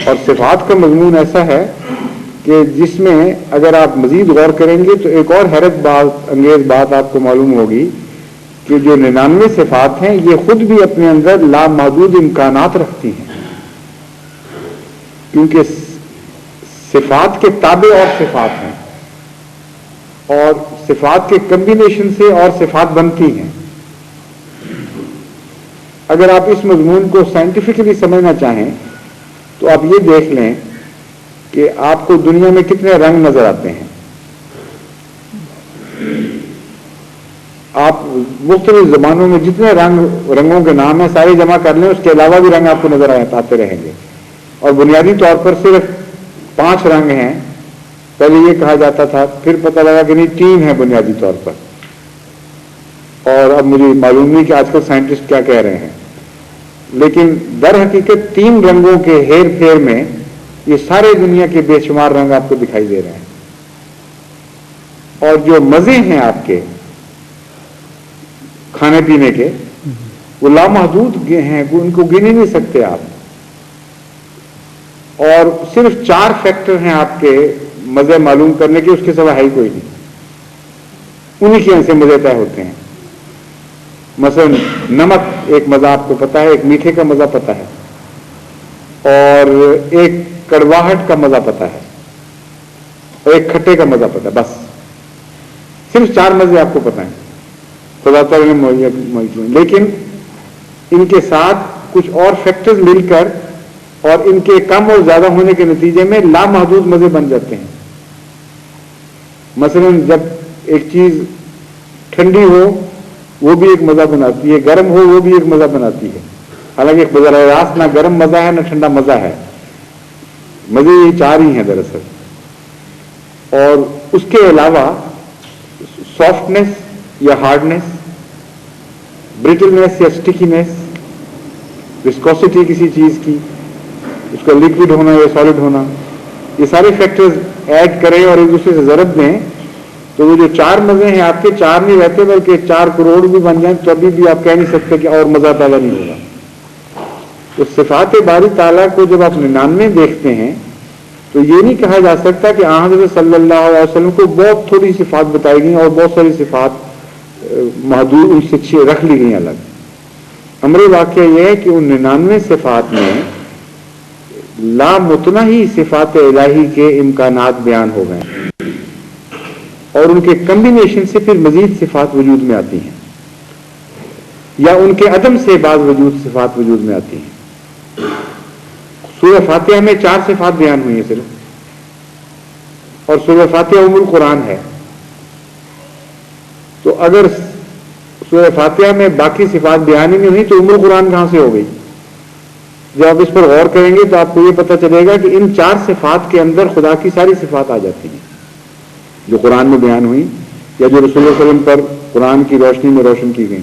اور صفات کا مضمون ایسا ہے کہ جس میں اگر آپ مزید غور کریں گے تو ایک اور حیرت انگیز بات آپ کو معلوم ہوگی کہ جو 99 صفات ہیں یہ خود بھی اپنے اندر لامحدود امکانات رکھتی ہیں، کیونکہ صفات کے تابع اور صفات ہیں، اور صفات کے کمبینیشن سے اور صفات بنتی ہیں. اگر آپ اس مضمون کو سائنٹیفکلی سمجھنا چاہیں تو آپ یہ دیکھ لیں کہ آپ کو دنیا میں کتنے رنگ نظر آتے ہیں. آپ مختلف زبانوں میں جتنے رنگوں کے نام ہیں سارے جمع کر لیں, اس کے علاوہ بھی رنگ آپ کو نظر آتے رہیں گے. اور بنیادی طور پر صرف 5 رنگ ہیں. پہلے یہ کہا جاتا تھا, پھر پتہ لگا کہ نہیں 3 ہیں بنیادی طور پر. اور اب مجھے معلوم نہیں کہ آج کل سائنٹسٹ کیا کہہ رہے ہیں, لیکن در حقیقت 3 رنگوں کے ہیر پھیر میں یہ سارے دنیا کے بے شمار رنگ آپ کو دکھائی دے رہے ہیں. اور جو مزے ہیں آپ کے کھانے پینے کے, وہ لامحدود ہیں, ان کو گن ہی نہیں سکتے آپ. اور صرف 4 فیکٹر ہیں آپ کے مزے معلوم کرنے کے, اس کے سوا ہے ہی کوئی نہیں. انہی کے سے مزے طے ہوتے ہیں. مثلا نمک ایک مزہ آپ کو پتا ہے, ایک میٹھے کا مزہ پتا ہے, اور ایک کڑواہٹ کا مزہ پتا ہے, اور ایک کھٹے کا مزہ پتا ہے. بس صرف 4 مزے آپ کو پتا ہیں خدا تعالیٰ نے مہیا کیے. لیکن ان کے ساتھ کچھ اور فیکٹرز مل کر اور ان کے کم اور زیادہ ہونے کے نتیجے میں لامحدود مزے بن جاتے ہیں. مثلا جب ایک چیز ٹھنڈی ہو وہ بھی ایک مزہ بناتی ہے, گرم ہو وہ بھی ایک مزہ بناتی ہے. حالانکہ براہ راست نہ گرم مزہ ہے نہ ٹھنڈا مزہ ہے, مزے یہ 4 ہی ہیں دراصل. اور اس کے علاوہ سافٹنس یا ہارڈنس, برٹلنس یا اسٹکینس, وسکوسٹی کسی چیز کی, اس کا لکوڈ ہونا یا سالڈ ہونا, یہ سارے فیکٹرز ایڈ کریں اور ایک دوسرے سے ضرب دیں تو وہ جو 4 مزے ہیں آپ کے 4 نہیں رہتے بلکہ 4 کروڑ بھی بن جائیں تو ابھی بھی آپ کہہ نہیں سکتے کہ اور مزہ پیدا نہیں ہوگا. تو صفات باری تعالیٰ کو جب آپ 99 دیکھتے ہیں تو یہ نہیں کہا جا سکتا کہ حضرت صلی اللہ علیہ وسلم کو بہت تھوڑی صفات بتائی گئی اور بہت ساری صفات محدود ان سے رکھ لی گئی الگ. امر واقعہ یہ ہے کہ ان 99 صفات میں لامتناہی صفات الہی کے امکانات بیان ہو گئے اور ان کے کمبینیشن سے پھر مزید صفات وجود میں آتی ہیں, یا ان کے عدم سے بعض صفات وجود میں آتی ہیں. سورہ فاتحہ میں 4 صفات بیان ہوئی ہیں صرف, اور سورہ فاتحہ ام القرآن ہے. تو اگر سورہ فاتحہ میں باقی صفات بیان ہی نہیں ہوئی تو ام القرآن کہاں سے ہو گئی؟ جب آپ اس پر غور کریں گے تو آپ کو یہ پتہ چلے گا کہ ان 4 صفات کے اندر خدا کی ساری صفات آ جاتی ہیں جو قرآن میں بیان ہوئی یا جو رسول اللہ علیہ وسلم پر قرآن کی روشنی میں روشن کی گئی.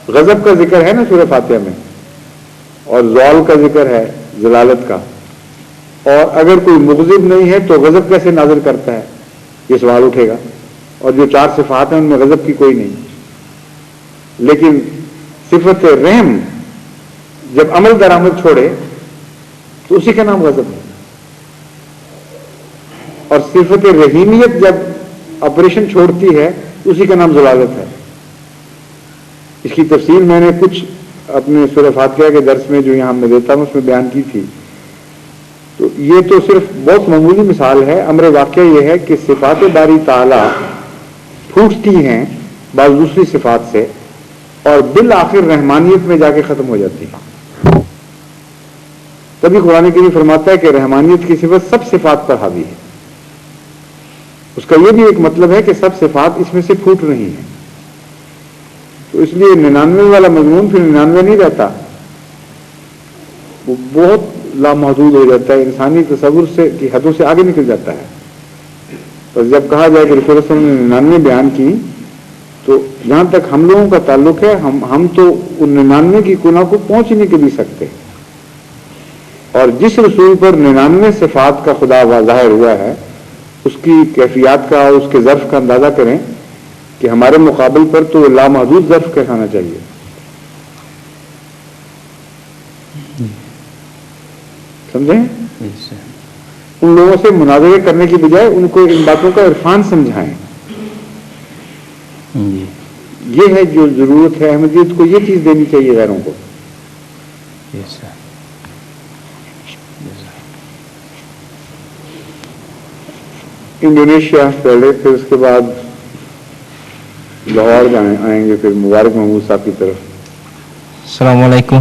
غضب کا ذکر ہے نا سورہ فاتحہ میں, اور زوال کا ذکر ہے, ضلالت کا. اور اگر کوئی مغضب نہیں ہے تو غضب کیسے نازل کرتا ہے, یہ سوال اٹھے گا. اور جو 4 صفات ہیں ان میں غضب کی کوئی نہیں. لیکن صفت رحم جب عمل درآمد چھوڑے تو اسی کا نام غضب ہے, اور صفت رحیمیت جب آپریشن چھوڑتی ہے تو اسی کا نام ضلالت ہے. اس کی تفصیل میں نے کچھ اپنے سورہ فاتحہ کے درس میں جو یہاں میں دیتا ہوں اس میں بیان کی تھی. تو یہ تو صرف بہت معمولی مثال ہے. امر واقعہ یہ ہے کہ صفات باری تعالیٰ پھوٹتی ہیں بعض دوسری صفات سے اور بالآخر رحمانیت میں جا کے ختم ہو جاتی ہے. تبھی قرآن کریم فرماتا ہے کہ رحمانیت کی صفت سب صفات پر حاوی ہے. اس کا یہ بھی ایک مطلب ہے کہ سب صفات اس میں سے پھوٹ رہی ہیں. تو اس لیے 99 والا مضمون پھر 99 نہیں رہتا, وہ بہت لامحدود ہو جاتا ہے, انسانی تصور سے کی حدوں سے آگے نکل جاتا ہے. تو جب کہا جائے کہ رسول اللہ صلی اللہ علیہ وسلم نے 99 بیان کی تو جہاں تک ہم لوگوں کا تعلق ہے ہم تو ان 99 کی کنہ کو پہنچ ہی نہیں کبھی سکتے. اور جس رسول پر 99 صفات کا خدا ظاہر ہوا ہے اس کی کیفیات کا اور اس کے ظرف کا اندازہ کریں کہ ہمارے مقابل پر تو لامحدود ظرف کہنا چاہیے. سمجھیں؟ ان لوگوں سے مناظرے کرنے کی بجائے ان کو ان باتوں کا عرفان سمجھائیں. یہ ہے جو ضرورت ہے. احمدیت کو یہ چیز دینی چاہیے غیروں کو. انڈونیشیا پہلے, پھر اس کے بعد لاہور آئیں گے, پھر مبارک محمود صاحب کی طرف. Assalamualaikum.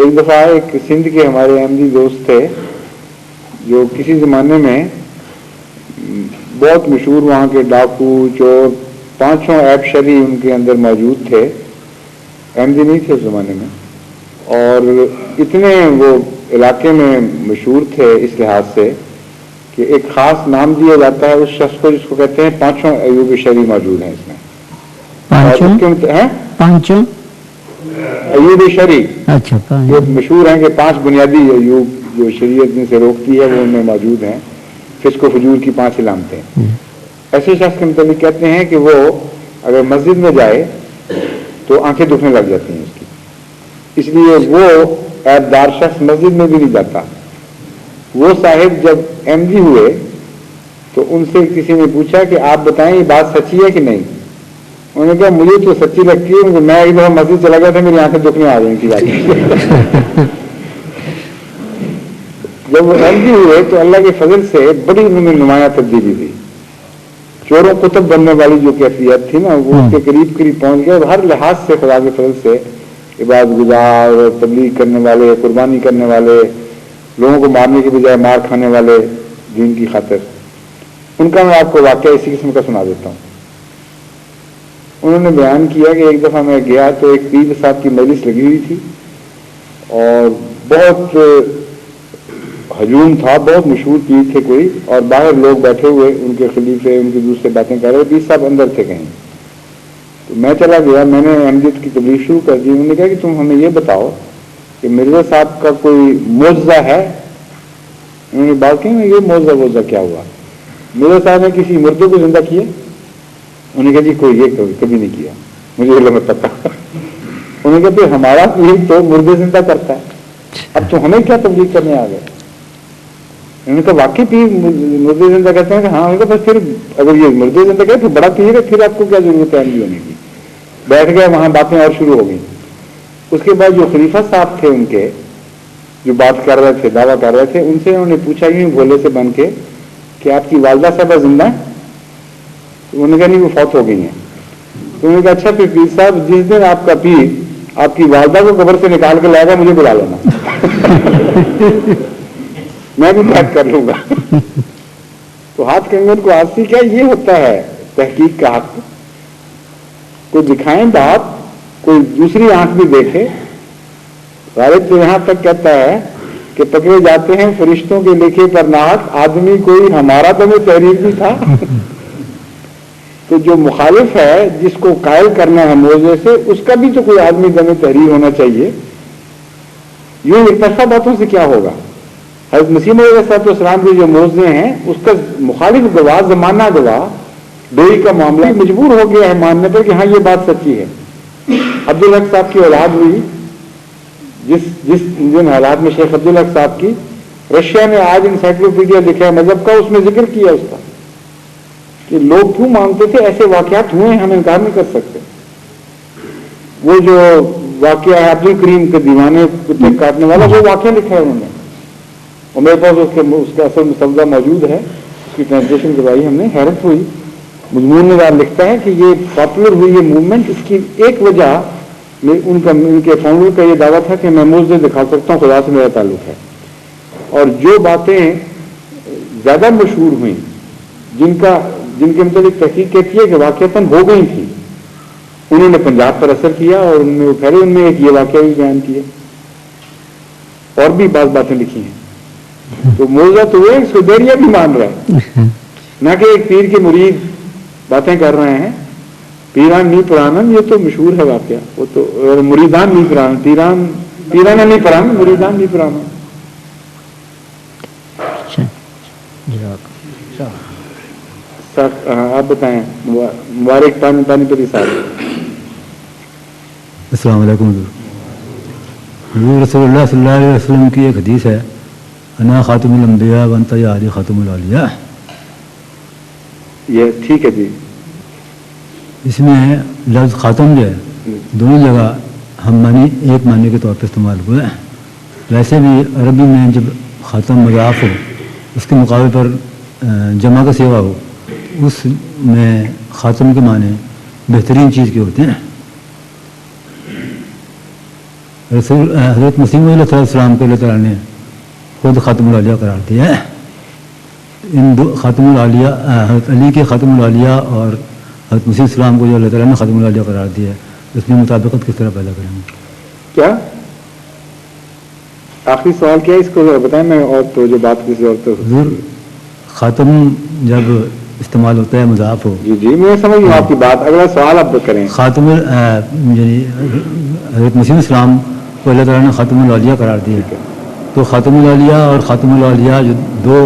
ایک دفعہ ایک سندھ کے ہمارے احمدی دوست تھے جو کسی زمانے میں بہت مشہور وہاں کے ڈاکو چور 5 عیب شری ان کے اندر موجود تھے. احمدی نہیں تھے اس زمانے میں, اور اتنے وہ علاقے میں مشہور تھے اس لحاظ سے کہ ایک خاص نام دیا جاتا ہے اس شخص کو جس کو کہتے ہیں 5 ایوب شری موجود ہیں اس میں. پانچوں ایوب شری اچھا جو مشہور ہیں کہ 5 بنیادی ایوب جو شریعت جن سے روکتی ہے وہ ان میں موجود ہیں. فسق و فجور کی 5 علامتیں. ایسے شخص کے متعلق کہتے ہیں کہ وہ اگر مسجد میں جائے تو آنکھیں دکھنے لگ جاتی ہیں اس کی, اس لیے وہ عیب دار شخص مسجد میں بھی نہیں جاتا. وہ صاحب جب احمدی ہوئے تو ان سے کسی نے پوچھا کہ آپ بتائیں یہ بات سچی ہے کہ نہیں. انہوں نے کہا مجھے تو سچی لگتی ہے, میں ایک دفعہ مسجد چلا گیا تھا میری آنکھیں دکھنے آ گئی تھی. جب وہ احمدی ہوئے تو اللہ کے فضل سے بڑی انہوں نے نمایاں تبدیلی دی. چوروں قطب بننے والی جو کیفیت تھی نا وہ اس کے قریب پہنچ گئے. ہر لحاظ سے خدا کے فضل سے عبادت گزار, تبلیغ کرنے والے, قربانی کرنے والے, لوگوں کو مارنے کے بجائے مار کھانے والے دین کی خاطر. ان کا میں آپ کو واقعہ اسی قسم کا سنا دیتا ہوں. انہوں نے بیان کیا کہ ایک دفعہ میں گیا تو ایک پیر صاحب کی مجلس لگی ہوئی تھی اور بہت ہجوم تھا, بہت مشہور پیر تھے کوئی, اور باہر لوگ بیٹھے ہوئے ان کے خلیفے ان کے دوسرے باتیں کر رہے. پیر صاحب اندر تھے کہیں. تو میں چلا گیا, میں نے احمدیت کی تبلیغ شروع کر دی. انہوں نے کہا کہ تم ہمیں یہ بتاؤ کہ مرزا صاحب کا کوئی معجزہ ہے. انہوں نے بات کی یہ معجزہ کیا ہوا. مرزا صاحب نے کسی مردے کو زندہ کیا. انہوں نے کہا جی کوئی یہ کبھی نہیں کیا, مجھے علم پتہ. انہوں نے کہا پھر ہمارا پیر تو مردے زندہ کرتا ہے, اب تو ہمیں کیا تبلیغ کرنے آ گئے. انہوں نے کہا واقعی پیر مردے زندہ کرتے ہیں. ہاں, انہوں نے کہا پھر اگر یہ مردے زندہ کرے تو بڑا پیر ہے, پھر آپ کو کیا ضرورت ہے احمدی ہونے کی. بیٹھ گئے وہاں, باتیں اور شروع ہو گئیں. اس کے بعد جو خلیفہ صاحب تھے ان کے جو بات کر رہے تھے, دعویٰ کر رہے تھے, ان سے انہوں نے پوچھا یوں بھولے سے بن کے کہ آپ کی والدہ صاحبہ زندہ ہیں. انہوں نے کہا نہیں وہ فوت ہو گئی ہیں. تو انہوں نے کہا اچھا پھر پیر صاحب جس دن آپ کا پیر آپ کی والدہ کو قبر سے نکال کے لائے گا مجھے بلا لینا, میں بھی بات کر لوں گا. تو ہاتھ کنگن کو آسی کیا یہ ہوتا ہے تحقیق کا حق. کوئی دکھائیں بات, کوئی دوسری آنکھ بھی دیکھے. غالب تو یہاں تک کہتا ہے کہ پکڑے جاتے ہیں فرشتوں کے لکھے پر ناحق, آدمی کوئی ہمارا دم تحریر بھی تھا. تو جو مخالف ہے جس کو قائل کرنا ہے موضوع سے, اس کا بھی تو کوئی آدمی دم تحریر ہونا چاہیے. یوں ایک طرفہ باتوں سے کیا ہوگا. حضرت مسیح موعود علیہ السلام کے جو موضوع ہیں اس کا مخالف گواہ, زمانہ گواہ, ڈوئی کا معاملہ مجبور ہو گیا ہے ماننے پر کہ ہاں یہ بات سچی ہے. عبدالحق صاحب کی اولاد ہوئی, جن حالات میں شیخ عبدالحق صاحب کی رشیا نے آج انسائکلوپیڈیا لکھا ہے مذہب کا, اس میں ذکر کیا اس کا کہ لوگ کیوں مانتے تھے. ایسے واقعات ہوئے, ہم انکار نہیں کر سکتے. وہ جو واقعہ ہے عبد الکریم کے دیوانے کتے کاٹنے والا, وہ واقعہ لکھا ہے انہوں نے, اور میرے پاس اس کا اصل مسودہ موجود ہے. اس کی ٹرانسلیشن کروائی ہم نے, حیرت ہوئی. مضمون نگار لکھتا ہے کہ یہ پاپولر ہوئی یہ موومنٹ, اس کی ایک وجہ ان کے فاؤنڈر کا یہ دعویٰ تھا کہ میں موجزے دکھا سکتا ہوں, خدا سے میرا تعلق ہے. اور جو باتیں زیادہ مشہور ہوئیں, جن کے متعلق تحقیق کہتی ہے کہ واقعتاً ہو گئی تھی, انہوں نے پنجاب پر اثر کیا اور ان میں پھیلے. ان میں ایک یہ واقعہ بھی بیان کیا, اور بھی بعض باتیں لکھی ہیں. تو موضوع تو وہ سدیریا بھی مان رہا ہے, نہ کہ ایک پیر کے مرید باتیں کر رہے ہیں. پیران نہیں پرانن, یہ تو مشہور ہے واقعہ. وہ تو مریدان نہیں پرانن, پیران نہیں پرانن, مریدان نہیں پرانن. آپ بتائیں, مبارک پانی پری صاحب. السلام علیکم. حضور رسول اللہ صلی اللہ علیہ وسلم کی ایک حدیث ہے, انا خاتم الانبیاء وانت یا علی خاتم الاولیاء. یہ ٹھیک ہے جی. اس میں لفظ خاتم جو ہے دونوں جگہ ہم معنی ایک معنی کے طور پر استعمال ہوئے ہیں. ویسے بھی عربی میں جب خاتم مضاف ہو اس کے مقابلے پر جمع کا سیوا ہو, اس میں خاتم کے معنی بہترین چیز کے ہوتے ہیں. حضرت مسیح علیہ السلام کو اللہ تعالیٰ نے خود خاتم الاولیاء قرار دیا ہے. ان دو خاتم الاولیاء حضرت علی کے خاتم الاولیاء اور حضرت مسیح السلام کو جو اللہ تعالیٰ نے خاتم الاولیاء قرار دیا ہے اس میں مطابقت کس طرح پیدا کریں گے؟ کیا آخری سوال کیا ہے اس کو ذرا بتائیں. میں اور تو جو بات کسی اور تو حضور خاتم جب استعمال ہوتا ہے مضاف ہو. جی میں سمجھ گیا آپ کی بات. اگلا سوال آپ کریں. خاتم یعنی حضرت مسیح السلام کو اللہ تعالیٰ نے خاتم الاولیاء قرار دیا ہے تو خاتم الاولیاء اور خاتم الاولیاء جو دو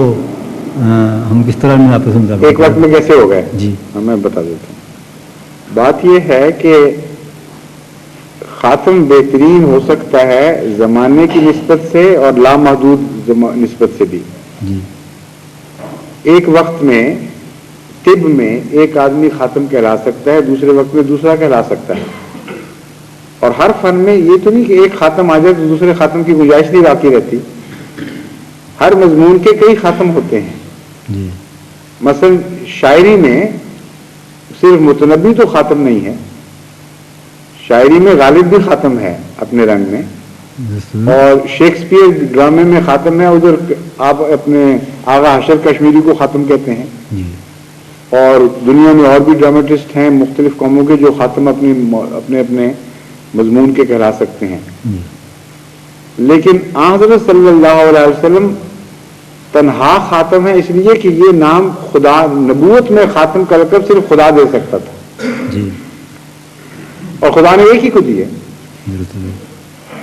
ہم کس طرح میں آپس میں ایک وقت میں کیسے ہو گئے؟ جی میں بتا دیتا ہوں. بات یہ ہے کہ خاتم بہترین ہو سکتا ہے زمانے کی نسبت سے اور لامحدود نسبت سے بھی. جی ایک وقت میں طب میں ایک آدمی خاتم کہلا سکتا ہے, دوسرے وقت میں دوسرا کہلا سکتا ہے. اور ہر فن میں یہ تو نہیں کہ ایک خاتم آ جائے تو دوسرے خاتم کی گنجائش نہیں باقی رہتی. ہر مضمون کے کئی خاتم ہوتے ہیں. جی مثلا شاعری میں صرف متنبی تو خاتم نہیں ہے, شاعری میں غالب بھی خاتم ہے اپنے رنگ میں, اور شیکسپیئر ڈرامے میں خاتم ہے. ادھر آپ اپنے آغا حشر کشمیری کو خاتم کہتے ہیں. جی اور دنیا میں اور بھی ڈرامٹسٹ ہیں مختلف قوموں کے جو خاتم اپنے اپنے مضمون کے کہلا سکتے ہیں. لیکن حضرت صلی اللہ علیہ وسلم تنہا خاتم ہے اس لیے کہ یہ نام خدا, نبوت میں خاتم کا لقب صرف خدا دے سکتا تھا. جی اور خدا نے ایک ہی کو دی ہے,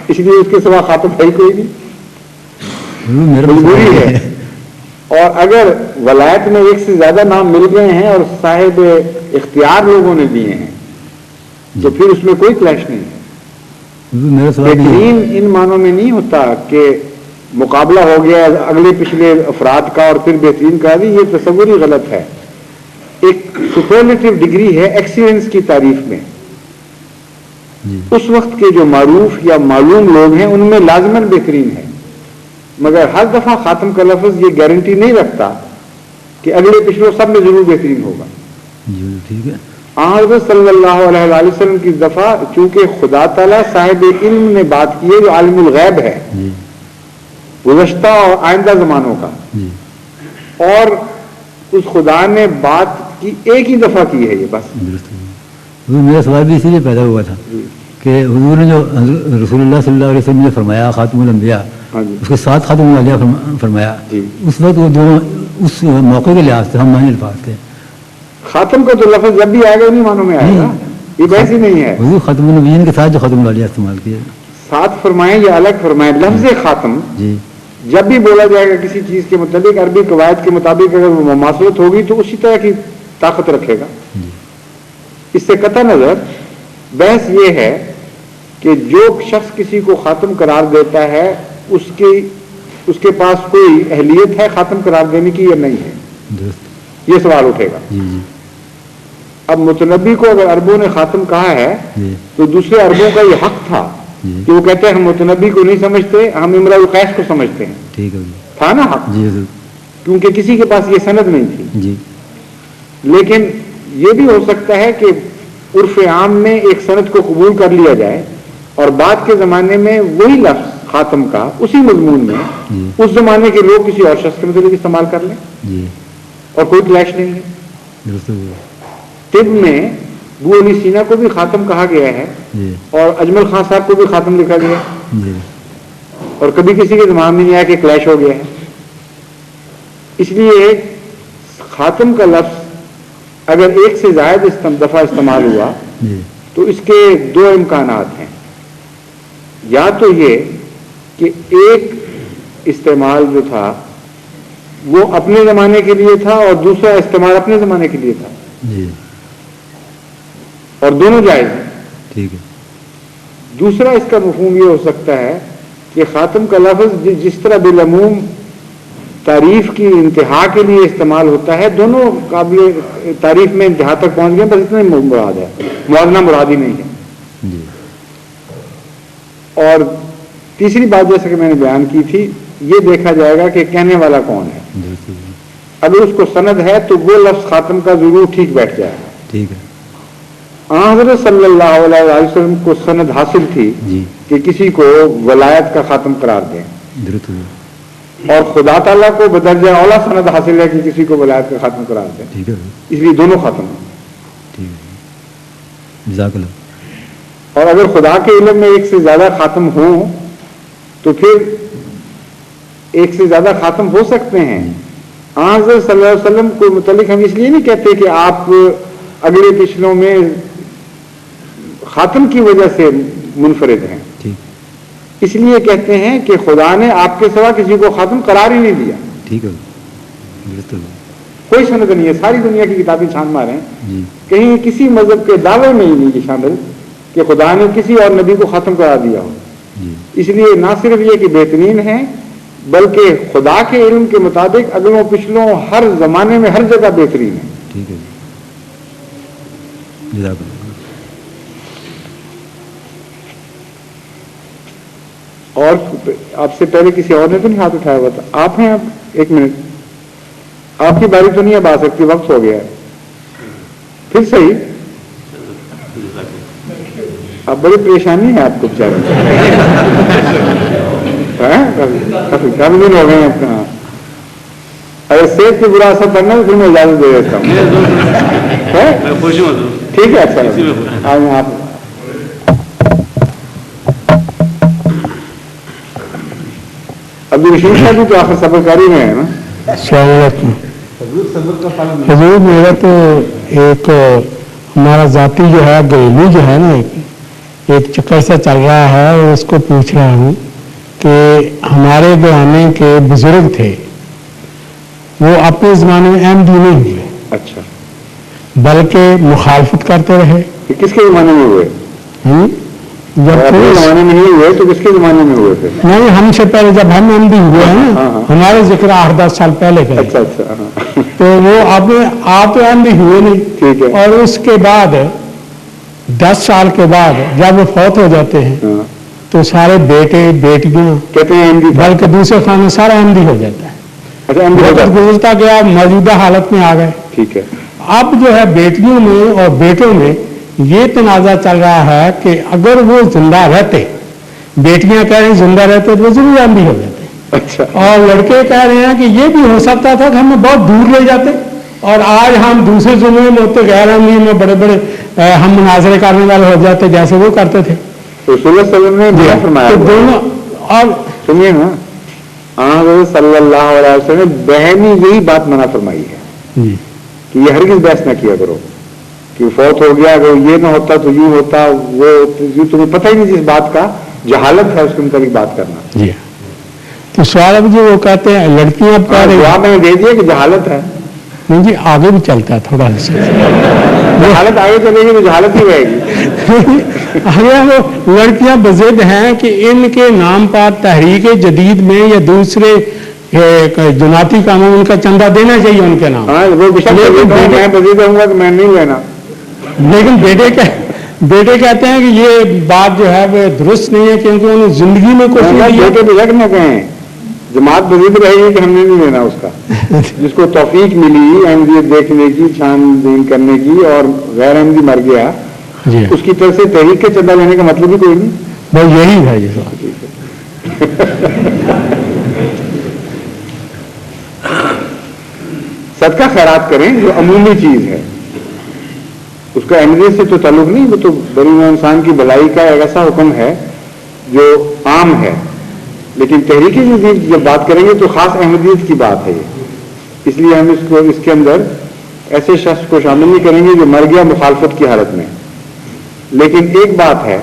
اس لیے اس کے سوا خاتم ہے ہی کوئی نہیں, مجبوری ہے. اور اگر ولایت میں ایک سے زیادہ نام مل گئے ہیں اور صاحب اختیار لوگوں نے دیے ہیں تو پھر اس میں کوئی کلیش نہیں ہے. بہترین ان معنوں میں نہیں ہوتا کہ مقابلہ ہو گیا اگلے پچھلے افراد کا اور پھر بہترین کا دی, یہ تصور ہی غلط ہے. ایک سپرلیٹو ڈگری ہے ایکسیلنس کی تعریف میں. اس وقت کے جو معروف یا معلوم لوگ ہیں ان میں لازماً بہترین ہے, مگر ہر دفعہ خاتم کا لفظ یہ گارنٹی نہیں رکھتا کہ اگلے پچھلے سب میں ضرور بہترین ہوگا. جی ٹھیک ہے. حضرت صلی اللہ علیہ وسلم کی دفعہ چونکہ خدا تعالیٰ صاحب علم نے بات کی ہے جو عالم الغیب ہے گزشتہ اور آئندہ زمانوں کا, اور اس خدا نے بات کی ایک ہی دفعہ کی ہے یہ بس. میرا سوال بھی اسی لیے پیدا ہوا تھا کہ حضور نے جو رسول اللہ صلی اللہ علیہ وسلم نے فرمایا خاتم الانبیاء, اس کے ساتھ خاتم الاولیاء فرمایا, اس وقت وہ دونوں اس موقع کے لحاظ سے ہم معنی الفاظ تھے. خاتم کا تو لفظ جب بھی آئے گا انہیں معنوں میں آئے گا, یہ بحث ہی نہیں ہے. حضور خاتم النبیین کے ساتھ جو خاتم الاولیاء استعمال کیا ساتھ فرمائیں یا الگ فرمائیں, لفظ خاتم جب بھی بولا جائے گا کسی چیز کے متعلق عربی قواعد کے مطابق اگر وہ مماثلت ہوگی تو اسی طرح کی طاقت رکھے گا. اس سے قطع نظر بحث یہ ہے کہ جو شخص کسی کو خاتم قرار دیتا ہے اس کے پاس کوئی اہلیت ہے خاتم قرار دینے کی یا نہیں ہے, یہ سوال اٹھے گا. اب متنبی کو اگر عربوں نے خاتم کہا ہے تو دوسرے عربوں کا یہ حق تھا کہ وہ کہتے ہیں ہم متنبی کو نہیں سمجھتے, ہم امرؤ القیس کو سمجھتے ہیں. تھا نا حق, کیونکہ کسی کے پاس یہ سند نہیں تھی. لیکن یہ بھی ہو سکتا ہے کہ عرف عام میں ایک سند کو قبول کر لیا جائے اور بعد کے زمانے میں وہی لفظ خاتم کا اسی مضمون میں اس زمانے کے لوگ کسی اور شخص کے متعلق استعمال کر لیں اور کوئی کلیش نہیں ہے. طب میں ابو علی سینا کو بھی خاتم کہا گیا ہے اور اجمل خان صاحب کو بھی خاتم لکھا گیا ہے, اور کبھی کسی کے دماغ میں نہیں آیا کہ کلیش ہو گیا ہے. اس لیے خاتم کا لفظ اگر ایک سے زائد دفعہ استعمال ہوا تو اس کے دو امکانات ہیں. یا تو یہ کہ ایک استعمال جو تھا وہ اپنے زمانے کے لیے تھا اور دوسرا استعمال اپنے زمانے کے لیے تھا, اور دونوں جائز ہیں. ٹھیک ہے. دوسرا اس کا مفہوم یہ ہو سکتا ہے کہ خاتم کا لفظ جس طرح بالعموم تعریف کی انتہا کے لیے استعمال ہوتا ہے, دونوں قابل تعریف میں انتہا تک پہنچ گئے, بس اتنا مراد ہے, موازنہ مراد ہی نہیں ہے. اور تیسری بات جیسا کہ میں نے بیان کی تھی, یہ دیکھا جائے گا کہ کہنے والا کون ہے. اگر اس کو سند ہے تو وہ لفظ خاتم کا ضرور ٹھیک بیٹھ جائے گا. ٹھیک ہے. حضرت صلی اللہ علیہ وسلم کو سند حاصل تھی جی کہ کسی کو ولایت کا خاتم قرار دیں، درست ہو اور خدا تعالیٰ کو بدرجہ اولا سند حاصل ہے کہ کسی کو ولایت کا خاتم قرار دیں، ٹھیک ہے اس لیے دونوں خاتم ہیں۔ ٹھیک ہے جزاک اللہ اور اگر خدا کے علم میں ایک سے زیادہ خاتم ہوں تو پھر ایک سے زیادہ خاتم ہو سکتے ہیں۔ حضرت صلی اللہ علیہ وسلم کو متعلق ہم اس لیے نہیں کہتے کہ آپ اگلے پچھلوں میں خاتم کی وجہ سے منفرد ہیں، ٹھیک اس لیے کہتے ہیں کہ خدا نے آپ کے سوا کسی کو خاتم قرار ہی نہیں دیا، ٹھیک ہے درست ہو کوئی سند نہیں ہے، ساری دنیا کی کتابیں چھان ماریں جی کہیں کسی مذہب کے دعوے میں ہی نہیں شامل کہ خدا نے کسی اور نبی کو ختم کرا دیا ہو۔ جی اس لیے نہ صرف یہ کہ بہترین ہیں بلکہ خدا کے علم کے مطابق اگلوں پچھلوں ہر زمانے میں ہر جگہ بہترین ہیں۔ ٹھیک ہے جزاک اللہ اور آپ سے پہلے کسی اور نے تو نہیں ہاتھ اٹھایا ہوا تھا؟ آپ ہیں؟ آپ ایک منٹ، آپ کی باری تو نہیں اب آ سکتی، وقت ہو گیا ہے، پھر صحیح اب بڑی پریشانی ہے آپ کو بچارے، کم دن ہو گئے ہیں اپنا، اگر صحت کی برا اثر پڑنا تو پھر میں اجازت دے دیتا ہوں۔ ٹھیک ہے اچھا آپ عبدالرشید صاحب بھی تو آخر صبر کاری میں ہے نا؟ السلام علیکم حضور، میرا تو ایک ہمارا ذاتی جو ہے گھریلو جو ہے نا ایک چکر سے چل رہا ہے، اور اس کو پوچھ رہا ہوں کہ ہمارے زمانے کے بزرگ تھے وہ اپنے زمانے میں احمدی نہیں ہوئے، اچھا بلکہ مخالفت کرتے رہے۔ کس کے زمانے میں ہوئے؟ جب اپنے زمانے میں نہیں ہوئے تو کس کے زمانے میں ہوئے تھے؟ نہیں، ہم سے پہلے جب ہم احمدی ہوئے ہیں نا، ہمارے ذکر 8-10 سال پہلے کا، اچھا اچھا ہاں تو وہ آپ احمدی ہوئے نہیں، ٹھیک ہے اور اس کے بعد 10 سال کے بعد جب وہ فوت ہو جاتے ہیں ہاں تو سارے بیٹے بیٹیاں کہتے ہیں احمدی تھا۔ بلکہ دوسرے خانے سارا احمدی ہو جاتا ہے، اچھا احمدی وقت ہوتا ہے، گزرتا گیا، موجودہ حالت میں آ گئے۔ ٹھیک ہے اب جو ہے بیٹیوں میں اور بیٹوں میں یہ تنازع چل رہا ہے کہ اگر وہ زندہ رہتے، بیٹیاں کہہ رہی ہیں زندہ رہتے تو وہ ضرور احمدی ہو جاتے، اچھا اور لڑکے کہہ رہے ہیں کہ یہ بھی ہو سکتا تھا کہ ہمیں بہت دور لے جاتے، اور آج ہم دوسرے زمرے میں ہوتے، غیر احمدی میں بڑے بڑے ہم مناظرے کرنے والے ہو جاتے جیسے وہ کرتے تھے۔ رسول اللہ صلی اللہ علیہ وسلم نے منع فرمایا تو ہوا ہے۔ دونوں، اور سنیے نا، حضرت صلی اللہ علیہ وسلم نے بہنی یہی بات منع فرمائی ہے جی کہ یہ ہرگز بحث نہ کیا کرو کہ فوت ہو گیا، اگر یہ نہ ہوتا تو یوں ہوتا، وہ تمہیں پتہ ہی نہیں جس بات کا، جہالت ہے اس کے متعلق بات کرنا۔ جی تو سوال اب جو وہ کہتے ہیں لڑکیاں اب کہہ رہی جواب میں نے دے دیا کہ جہالت ہے، نہیں جی آگے بھی چلتا ہے تھوڑا سا، جہالت آگے چلے گی تو جہالت ہی رہے گی۔ آگے وہ لڑکیاں بضد ہیں کہ ان کے نام پر تحریک جدید میں یا دوسرے جناتی کاموں میں ان کا چندہ دینا چاہیے ان کے نام، ہاں وہ میں بزید ہوں گا کہ میں نہیں لینا۔ لیکن بیٹے کہتے ہیں کہ یہ بات جو ہے وہ درست نہیں ہے، کیونکہ انہوں نے زندگی میں کوشش کی ہے۔ بیٹے بھی رکھ نہ کہیں، جماعت بزید رہے گی کہ ہم نے نہیں لینا اس کا، جس کو توفیق ملی احمدیت دیکھنے کی، چھان بین کرنے کی، اور غیر احمدی مر گیا، جی اس کی طرف سے تحریک کے چندہ لینے کا مطلب ہی کوئی نہیں۔ بس یہی ہے یہ سوال۔ صدقہ خیرات کریں جو عمومی چیز ہے، اس کا احمدیت سے تو تعلق نہیں، وہ تو بری انسان کی بھلائی کا ایک ایسا حکم ہے جو عام ہے، لیکن تحریک جدید جب بات کریں گے تو خاص احمدیت کی بات ہے یہ، اس لیے ہم اس کے اندر ایسے شخص کو شامل نہیں کریں گے جو مر گیا مخالفت کی حالت میں۔ لیکن ایک بات ہے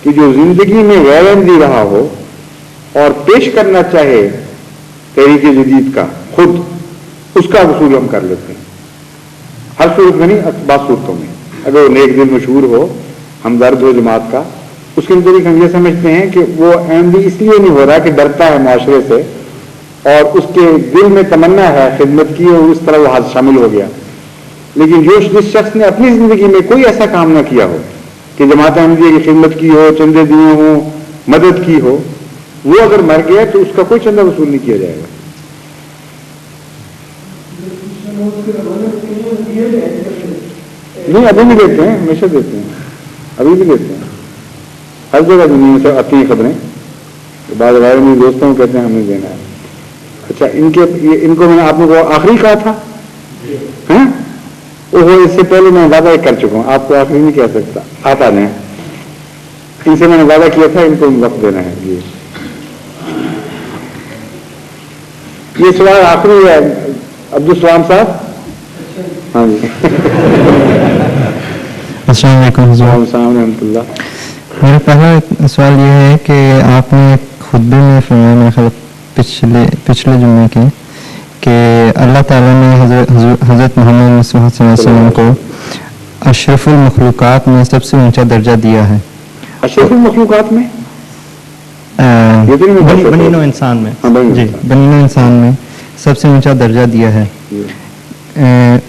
کہ جو زندگی میں غیر احمدی رہا ہو اور پیش کرنا چاہے تحریک جدید کا خود، اس کا وصول ہم کر لیتے ہیں، ہر صورت میں نہیں، بعض صورتوں میں اگر وہ نیک دل مشہور ہو، ہمدرد ہو جماعت کا، اس کے مطابق ہم یہ سمجھتے ہیں کہ وہ احمدی اس لیے نہیں ہو رہا کہ ڈرتا ہے معاشرے سے اور اس کے دل میں تمنا ہے خدمت کی اور اس طرح وہ ہاتھ شامل ہو گیا، لیکن جس شخص نے اپنی زندگی میں کوئی ایسا کام نہ کیا ہو کہ جماعت احمدیہ کی خدمت کی ہو، چندے دیے ہوں، مدد کی ہو، وہ اگر مر گیا تو اس کا کوئی چندہ وصول نہیں کیا جائے گا۔ نہیں ابھی بھی لیتے ہیں, ہمیشہ دیتے ہیں, ابھی بھی لیتے ہیں, ہر جگہ دنیا سے آتی ہیں خبریں. بعض بارے میں دوستوں کو کہتے ہیں ہمیں دینا ہے. اچھا ان کو میں نے آپ کو آخری کہا تھا, اس سے پہلے میں وعدہ کر چکا ہوں, آپ کو آخری نہیں کہہ سکتا, آپ آ جائیں. ان سے میں نے وعدہ کیا تھا ان کو وقت دینا ہے. یہ سوال آخری ہے عبدالسلام صاحب. ہاں جی. السلام علیکم. السلام رحمۃ اللہ. میرا پہلا سوال یہ ہے کہ آپ نے خطبے میں فرمایا میرے خیال پچھلے جمعے کے کہ اللہ تعالیٰ نے حضرت محمد صلی اللہ علیہ وسلم کو اشرف المخلوقات میں سب سے اونچا درجہ دیا ہے. اشرف المخلوقات میں بنی نوع انسان میں, جی بنی نوع انسان میں سب سے اونچا درجہ دیا ہے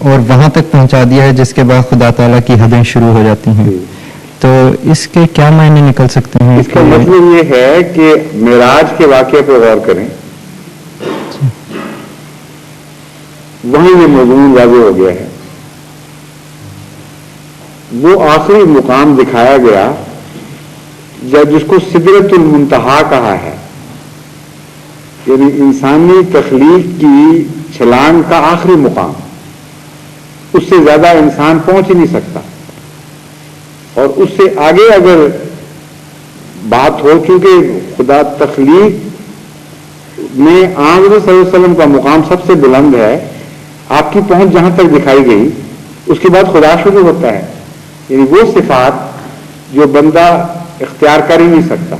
اور وہاں تک پہنچا دیا ہے جس کے بعد خدا تعالیٰ کی حدیں شروع ہو جاتی ہیں. تو اس کے کیا معنی نکل سکتے ہیں؟ اس کا مطلب یہ ہے کہ معراج کے واقعے پہ غور کریں, وہیں یہ مضمون واضح ہو گیا ہے. وہ آخری مقام دکھایا گیا جس کو سدرۃ المنتہا کہا ہے, یعنی انسانی تخلیق کی چھلانگ کا آخری مقام. اس سے زیادہ انسان پہنچ ہی نہیں سکتا, اور اس سے آگے اگر بات ہو, چونکہ خدا تخلیق میں آن صلی اللہ علیہ وسلم کا مقام سب سے بلند ہے, آپ کی پہنچ جہاں تک دکھائی گئی اس کے بعد خدا شروع ہوتا ہے. یعنی وہ صفات جو بندہ اختیار کر ہی نہیں سکتا,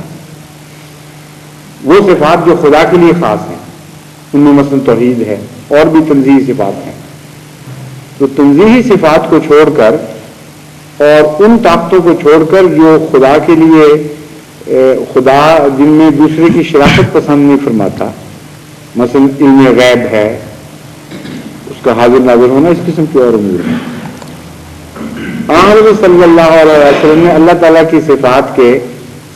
وہ صفات جو خدا کے لیے خاص ہیں, ان میں مثلا توحید ہے اور بھی تنزیہی صفات ہیں. تو تنزیہی صفات کو چھوڑ کر اور ان طاقتوں کو چھوڑ کر جو خدا کے لیے, خدا جن میں دوسرے کی شراکت پسند نہیں فرماتا, مثلا علم غیب ہے, اس کا حاضر ناظر ہونا, اس قسم کی اور امور ہے. حضرت صلی اللہ علیہ وسلم نے اللہ تعالیٰ کی صفات کے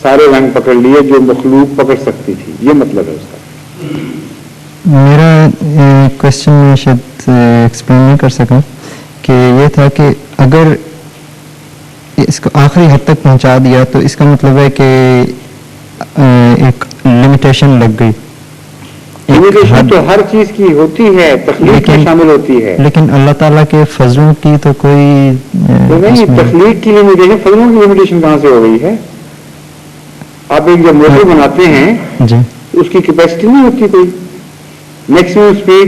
سارے رنگ پکڑ لیے جو مخلوق پکڑ سکتی تھی. یہ مطلب ہے اس کا. میرا کوشچن میں شاید ایکسپلین نہیں کر سکا کہ یہ تھا کہ اگر اس کو آخری حد تک پہنچا دیا تو اس کا مطلب ہے کہ ایک لمیٹیشن لگ گئی. لمیٹیشن تو ہر چیز کی ہوتی ہے, تخلیق میں شامل ہوتی ہے, لیکن اللہ تعالیٰ کے فضلوں کی تو کوئی نہیں. تخلیق کی لمیٹیشن, فضلوں کی لمیٹیشن کہاں سے ہو گئی ہے؟ آپ ایک جب موٹر بناتے ہیں جی, اس کی کیپیسٹی نہیں ہوتی کوئی, میکسیمم اسپیڈ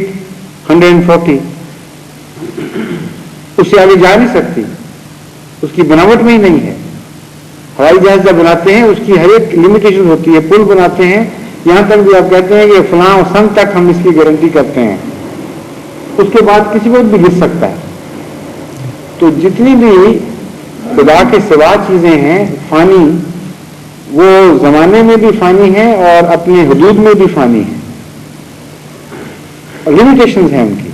140, اس سے آگے جا نہیں سکتی, اس کی بناوٹ میں ہی نہیں ہے. ہوائی جہاز جب بناتے ہیں اس کی ہر ایک لمیٹیشن ہوتی ہے. پل بناتے ہیں, یہاں تک بھی آپ کہتے ہیں کہ فلاں سنگ تک ہم اس کی گارنٹی کرتے ہیں, اس کے بعد کسی وقت بھی گر سکتا ہے. تو جتنی بھی خدا کے سوا چیزیں ہیں فانی, وہ زمانے میں بھی فانی ہیں اور اپنے حدود میں بھی فانی ہیں, اور لمیٹیشنز ہیں ان کی.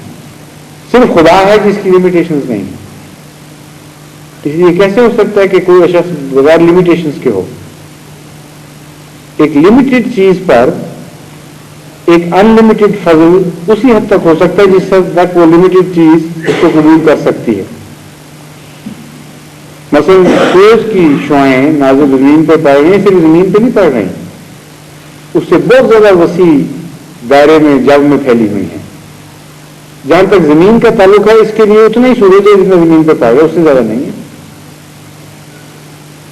صرف خدا ہے جس کی لمیٹیشنز نہیں. اس لیے کیسے ہو سکتا ہے کہ کوئی شخص بغیر لمیٹیشنز کے ہو؟ ایک لمیٹڈ چیز پر ایک ان لمیٹڈ فضل اسی حد تک ہو سکتا ہے جس حد تک وہ لمیٹڈ چیز اس کو قبول کر سکتی ہے. مثلا سورج کی شعائیں نازل زمین پہ پڑ رہی ہیں, صرف زمین پہ نہیں پڑ رہی, اس سے بہت زیادہ وسیع دائرے میں جو میں پھیلی ہوئی ہیں. جہاں تک زمین کا تعلق ہے اس کے لیے اتنا ہی سورج ہے جتنا زمین پہ پڑ رہا ہے, اس سے زیادہ نہیں ہے.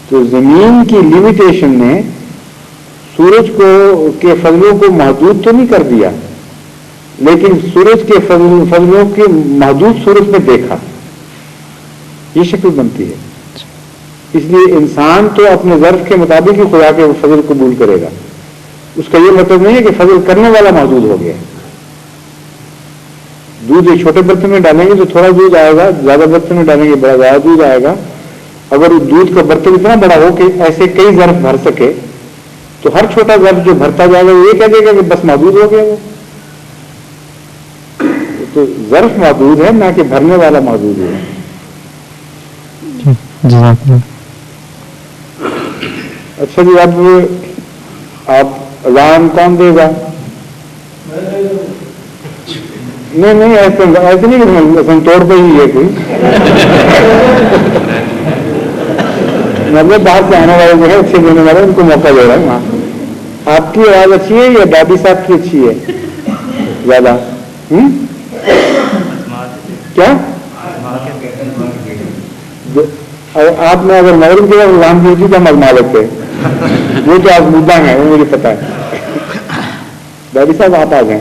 تو زمین کی لمیٹیشن نے سورج کو کے فضلوں کو محدود تو نہیں کر دیا, لیکن سورج کے فضلوں کے محدود صورت میں دیکھا, یہ شکل بنتی ہے. اس لیے انسان تو اپنے ظرف کے مطابق ہی خدا کے فضل قبول کرے گا. اس کا یہ مطلب نہیں ہے کہ فضل کرنے والا محدود ہو گیا. دودھ ایک چھوٹے برتن میں ڈالیں گے تو تھوڑا دودھ آئے گا, زیادہ برتن میں ڈالیں گے بڑا زیادہ دودھ آئے گا. اگر دودھ کا برتن اتنا بڑا ہو کہ ایسے کئی ظرف بھر سکے تو ہر چھوٹا ظرف جو بھرتا جائے گا وہ یہ کہہ دے گا کہ بس محدود ہو گیا. وہ تو ظرف محدود ہے, نہ کہ بھرنے والا محدود ہے. جزاک اللہ. اچھا جی, اب آپ اذان کون دے گا؟ نہیں ایسے نہیں کہ سنتوڑ پہ ہی ہے کوئی مطلب باہر سے آنے والے جو ہے اچھے دینے والے ان کو موقع دے رہا ہے وہاں. آپ کی آواز اچھی ہے یا دادی صاحب کی اچھی ہے زیادہ؟ کیا آپ نے اگر مغرب کیا غلام کی ہوتی تو ہم ازما لیتے وہ تو آزمودہ ہیں وہ مجھے پتا ہے. دادی صاحب آپ آ گئے.